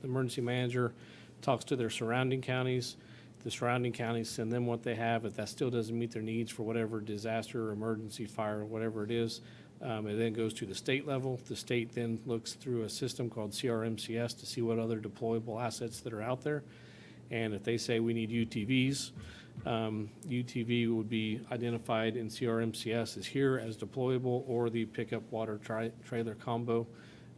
emergency manager talks to their surrounding counties. The surrounding counties send them what they have. If that still doesn't meet their needs for whatever disaster, emergency, fire, whatever it is, it then goes to the state level. The state then looks through a system called CRMCS to see what other deployable assets that are out there. And if they say we need UTVs, UTV would be identified in CRMCS as here as deployable, or the pickup water trailer combo.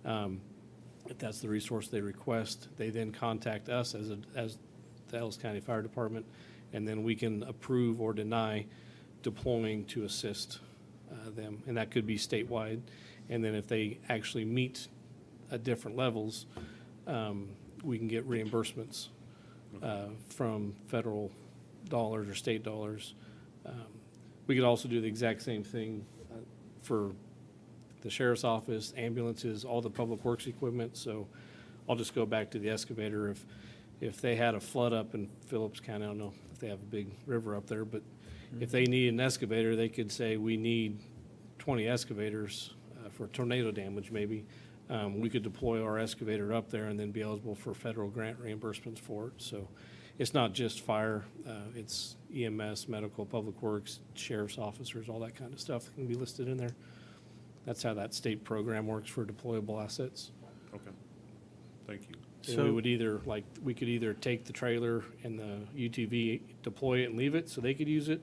If that's the resource they request, they then contact us as the Ellis County Fire Department, and then we can approve or deny deploying to assist them, and that could be statewide. And then if they actually meet at different levels, we can get reimbursements from federal dollars or state dollars. We could also do the exact same thing for the sheriff's office, ambulances, all the public works equipment. So I'll just go back to the excavator. If they had a flood up in Phillips County, I don't know if they have a big river up there, but if they need an excavator, they could say, we need 20 excavators for tornado damage maybe. We could deploy our excavator up there and then be eligible for federal grant reimbursements for it. So it's not just fire, it's EMS, medical, public works, sheriff's officers, all that kind of stuff that can be listed in there. That's how that state program works for deployable assets. Okay, thank you. And So- we could either take the trailer and the UTV, deploy it and leave it so they could use it,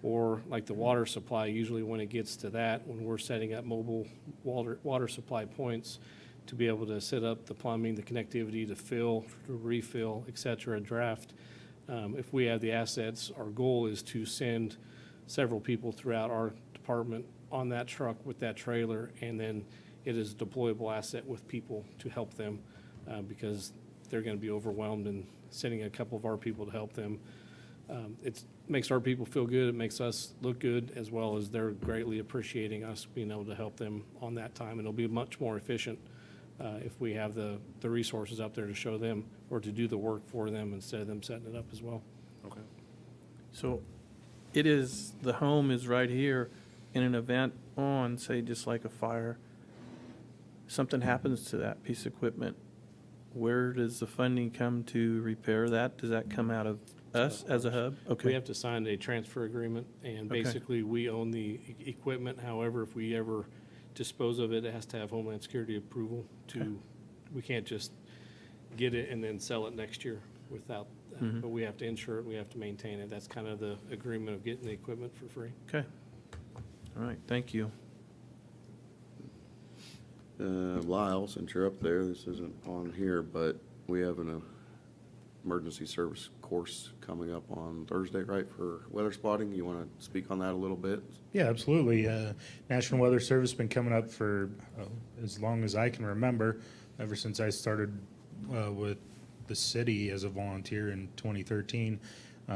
or like the water supply, usually when it gets to that, when we're setting up mobile water supply points to be able to set up the plumbing, the connectivity to fill, to refill, et cetera, draft. If we have the assets, our goal is to send several people throughout our department on that truck with that trailer, and then it is a deployable asset with people to help them. Because they're going to be overwhelmed, and sending a couple of our people to help them It makes our people feel good, it makes us look good, as well as they're greatly appreciating us being able to help them on that time. And it'll be much more efficient if we have the resources out there to show them or to do the work for them instead of them setting it up as well. Okay. So it is, the home is right here. In an event on, say, just like a fire, something happens to that piece of equipment, where does the funding come to repair that? Does that come out of us as a hub? We Okay, have to sign a transfer agreement, and Okay. basically, we own the equipment. However, if we ever dispose of it, it has to have Homeland Security approval to, we can't just get it and then sell it next year without, Mhm. but we have to insure it, we have to maintain it. That's kind of the agreement of getting the equipment for free. okay. All right, thank you. Lyle, since you're up there, this isn't on here, but we have an emergency service course coming up on Thursday, right, for weather spotting. You want to speak on that a little bit? Yeah, absolutely. National Weather Service has been coming up for as long as I can remember, ever since I started with the city as a volunteer in 2013.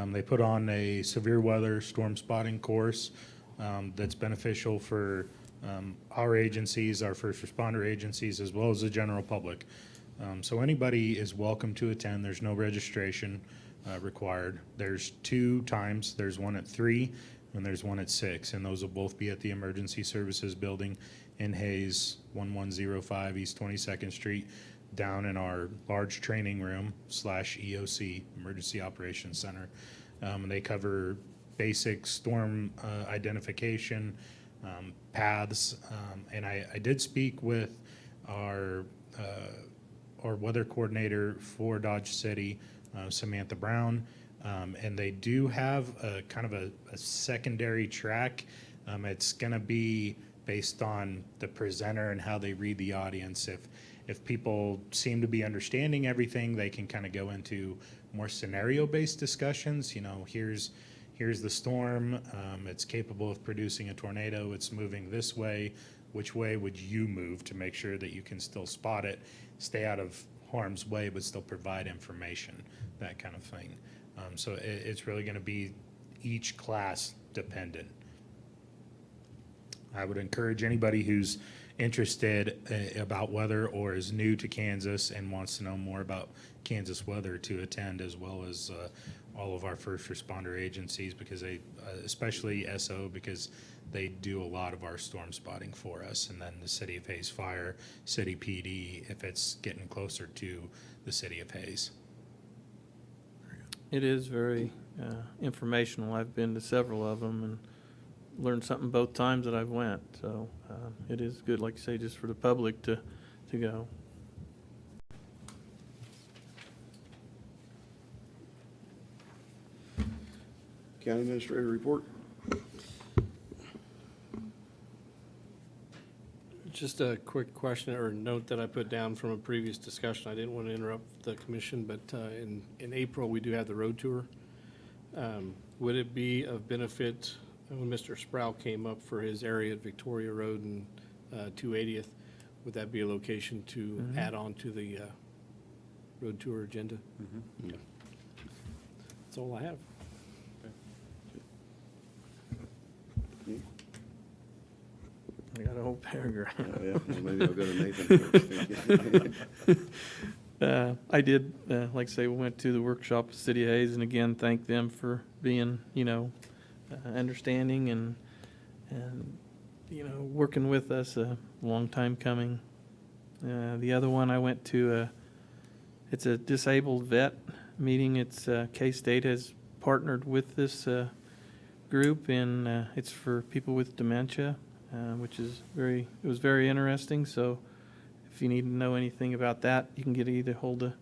They put on a severe weather storm spotting course that's beneficial for our agencies, our first responder agencies, as well as the general public. So anybody is welcome to attend. There's no registration required. There's 2 times. There's one at 3 and there's one at 6, and those will both be at the Emergency Services Building in Hayes, 1105 East 22nd Street, down in our large training room / EOC, Emergency Operations Center. And they cover basic storm identification, paths, and I did speak with our weather coordinator for Dodge City, Samantha Brown, and they do have a kind of a secondary track. It's going to be based on the presenter and how they read the audience. If people seem to be understanding everything, they can kind of go into more scenario-based discussions. You know, here's the storm. It's capable of producing a tornado. It's moving this way. Which way would you move to make sure that you can still spot it, stay out of harm's way, but still provide information, that kind of thing. So it's really going to be each class dependent. I would encourage anybody who's interested about weather or is new to Kansas and wants to know more about Kansas weather to attend, as well as all of our first responder agencies, because they, especially SO, because they do a lot of our storm spotting for us, and then the City of Hayes Fire, City PD, if it's getting closer to the City of Hayes. It is very informational. I've been to several of them and learned something both times that I've went. So it is good, like you say, just for the public to go. County Administrator report? Just a quick question or note that I put down from a previous discussion. I didn't want to interrupt the commission, but in April, we do have the road tour. Would it be of benefit when Mr. Sproul came up for his area at Victoria Road and 280th, would that be a location to add on to the road tour agenda? Yeah. That's all I have. I got a whole paragraph. Oh, yeah, well, maybe I'll go to Nathan first. I did, like I say, we went to the workshop with City of Hayes, and again, thank them for being, understanding and, working with us, a long time coming. The other one I went to, it's a disabled vet meeting. It's, K-State has partnered with this, group, and, it's for people with dementia, which is it was very interesting. So if you need to know anything about that, you can get either hold of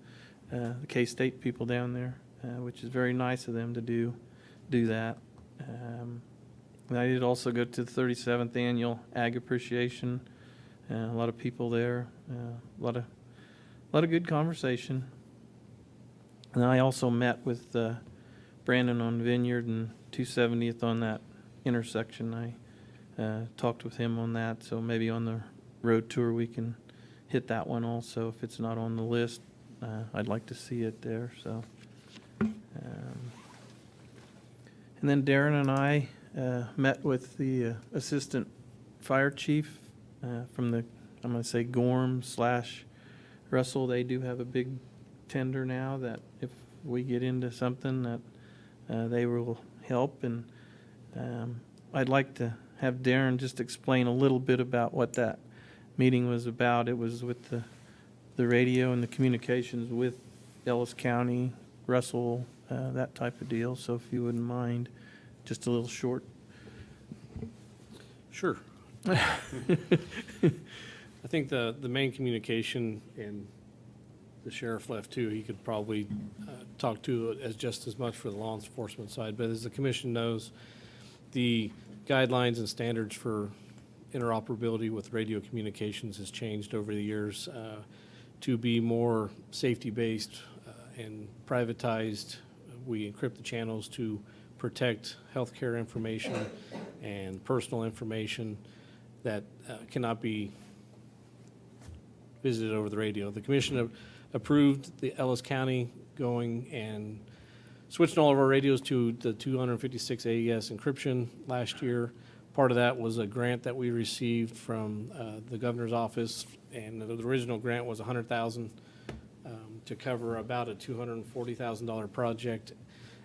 the K-State people down there, which is very nice of them to do that. And I did also go to the 37th Annual Ag Appreciation. A lot of people there, a lot of good conversation. And I also met with Brandon on Vineyard and 270th on that intersection. I talked with him on that, so maybe on the road tour we can hit that one also. If it's not on the list, I'd like to see it there. So And then Darren and I met with the assistant fire chief from the, I'm going to say Gorham/Russell. They do have a big tender now that if we get into something that they will help. And I'd like to have Darren just explain a little bit about what that meeting was about. It was with the radio and the communications with Ellis County, Russell, that type of deal. So if you wouldn't mind, just a little short. Sure. I think the main communication, and the sheriff left too, he could probably talk to it as just as much for the law enforcement side. But as the commission knows, the guidelines and standards for interoperability with radio communications has changed over the years to be more safety-based and privatized. We encrypt the channels to protect healthcare information and personal information that cannot be visited over the radio. The commission approved the Ellis County going and switching all of our radios to the 256 AES encryption last year. Part of that was a grant that we received from the governor's office, and the original grant was $100,000 to cover about a $240,000 project.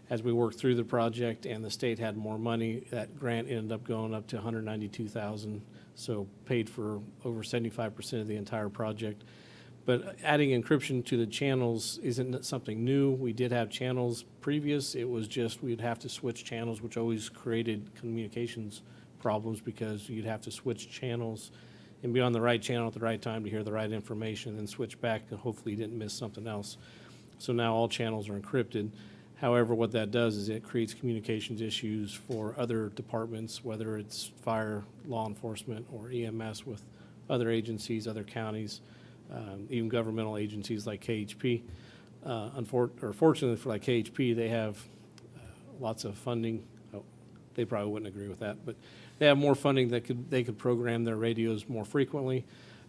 As we worked through the project and the state had more money, that grant ended up going up to $192,000, so paid for over 75% of the entire project. But adding encryption to the channels isn't something new. We did have channels previous. It was just we'd have to switch channels, which always created communications problems because you'd have to switch channels and be on the right channel at the right time to hear the right information, and switch back and hopefully you didn't miss something else. So now all channels are encrypted. However, what that does is it creates communications issues for other departments, whether it's fire, law enforcement, or EMS with other agencies, other counties, even governmental agencies like KHP. Fortunately for like KHP, they have lots of funding. Oh, they probably wouldn't agree with that, but they have more funding that they could program their radios more frequently.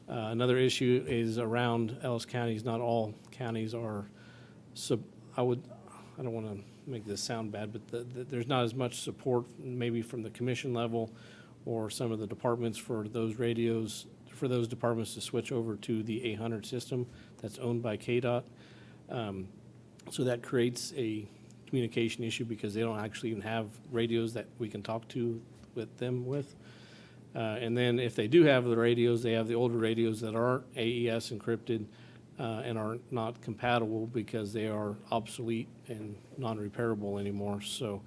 Another issue is around Ellis counties. Not all counties are. I don't want to make this sound bad, but there's not as much support maybe from the commission level or some of the departments for those radios, for those departments to switch over to the 800 system that's owned by KDOT. So that creates a communication issue because they don't actually even have radios that we can talk to with them with. And then if they do have the radios, they have the older radios that aren't AES encrypted and are not compatible because they are obsolete and non-repairable anymore. So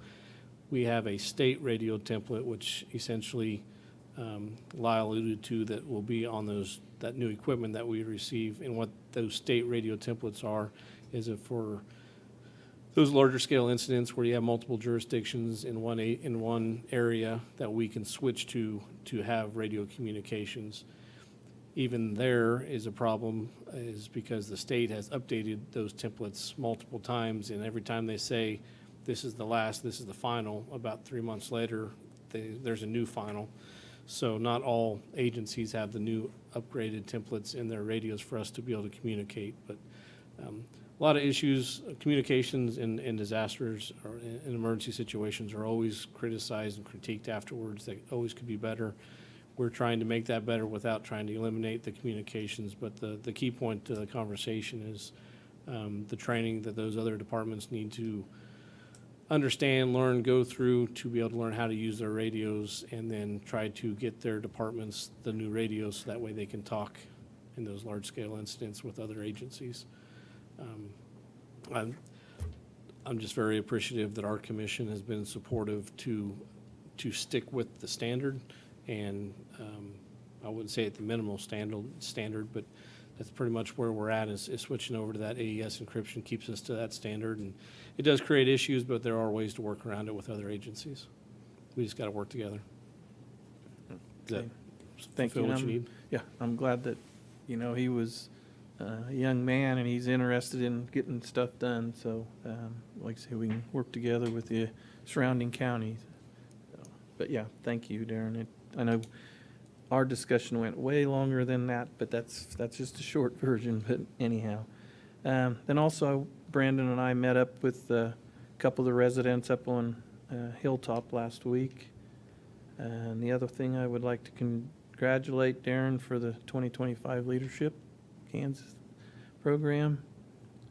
we have a state radio template, which essentially Lyle alluded to, that will be on that new equipment that we receive. And what those state radio templates are is that for those larger scale incidents where you have multiple jurisdictions in one area that we can switch to have radio communications. Even there is a problem is because the state has updated those templates multiple times, and every time they say this is the last, this is the final, about 3 months later there's a new final. So not all agencies have the new upgraded templates in their radios for us to be able to communicate. But a lot of issues, communications in disasters or in emergency situations are always criticized and critiqued afterwards. They always could be better. We're trying to make that better without trying to eliminate the communications. But the key point to the conversation is the training that those other departments need to understand, learn, go through to be able to learn how to use their radios, and then try to get their departments the new radios so that way they can talk in those large-scale incidents with other agencies. I'm just very appreciative that our commission has been supportive to stick with the standard, and I wouldn't say at the minimal standard, but that's pretty much where we're at is switching over to that AES encryption keeps us to that standard. And it does create issues, but there are ways to work around it with other agencies. We just got to work together. Does that Thank you. fulfill what you need? Yeah, I'm glad that, he was a young man and he's interested in getting stuff done. So, like I say, we can work together with the surrounding counties. But yeah, thank you, Darren. I know our discussion went way longer than that, but that's just a short version. But anyhow, then also Brandon and I met up with a couple of the residents up on Hilltop last week. And the other thing, I would like to congratulate Darren for the 2025 Leadership Kansas program.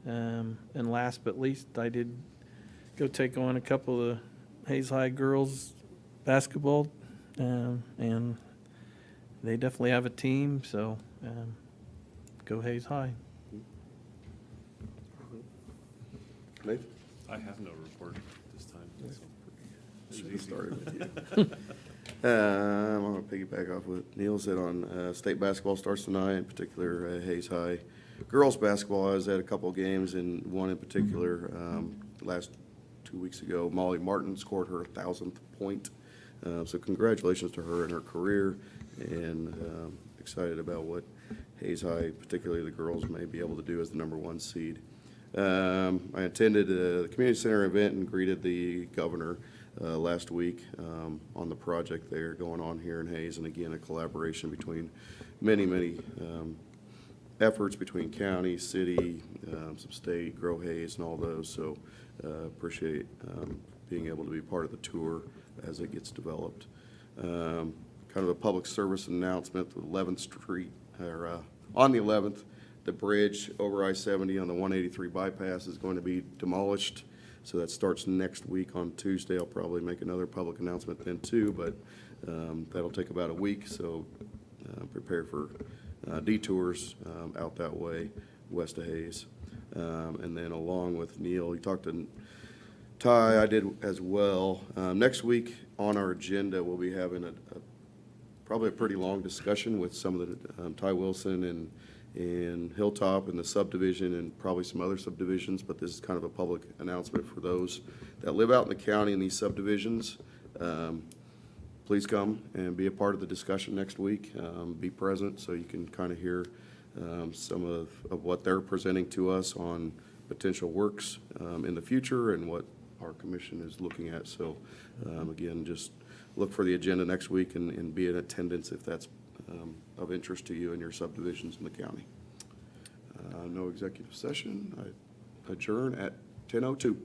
And last but least, I did go take on a couple of Hayes High girls basketball, and they definitely have a team, so go Hayes High. Nathan? I have no report this time, so. it was Should have easy. started with you. I'm going to piggyback off what Neil said on state basketball starts tonight, in particular Hayes High. Girls basketball, I was at a couple of games, and one in particular, last 2 weeks ago, Molly Martin scored her 1,000th point. So congratulations to her and her career, and excited about what Hayes High, particularly the girls, may be able to do as the #1 seed. I attended the community center event and greeted the governor last week on the project there going on here in Hayes, and again, a collaboration between many efforts between county, city, some state, Grow Hayes, and all those. So appreciate being able to be part of the tour as it gets developed. Kind of a public service announcement, 11th Street, or on the 11th, the bridge over I-70 on the 183 bypass is going to be demolished. So that starts next week on Tuesday. I'll probably make another public announcement then too, but that'll take about a week. So prepare for detours out that way, west of Hayes. And then along with Neil, you talked to Ty, I did as well. Next week on our agenda, we'll be having probably a pretty long discussion with some of the Ty Wilson and Hilltop and the subdivision and probably some other subdivisions, but this is kind of a public announcement for those that live out in the county in these subdivisions. Please come and be a part of the discussion next week. Be present so you can kind of hear some of what they're presenting to us on potential works in the future and what our commission is looking at. So again, just look for the agenda next week and be in attendance if that's of interest to you and your subdivisions in the county. No executive session. I adjourn at 10:02.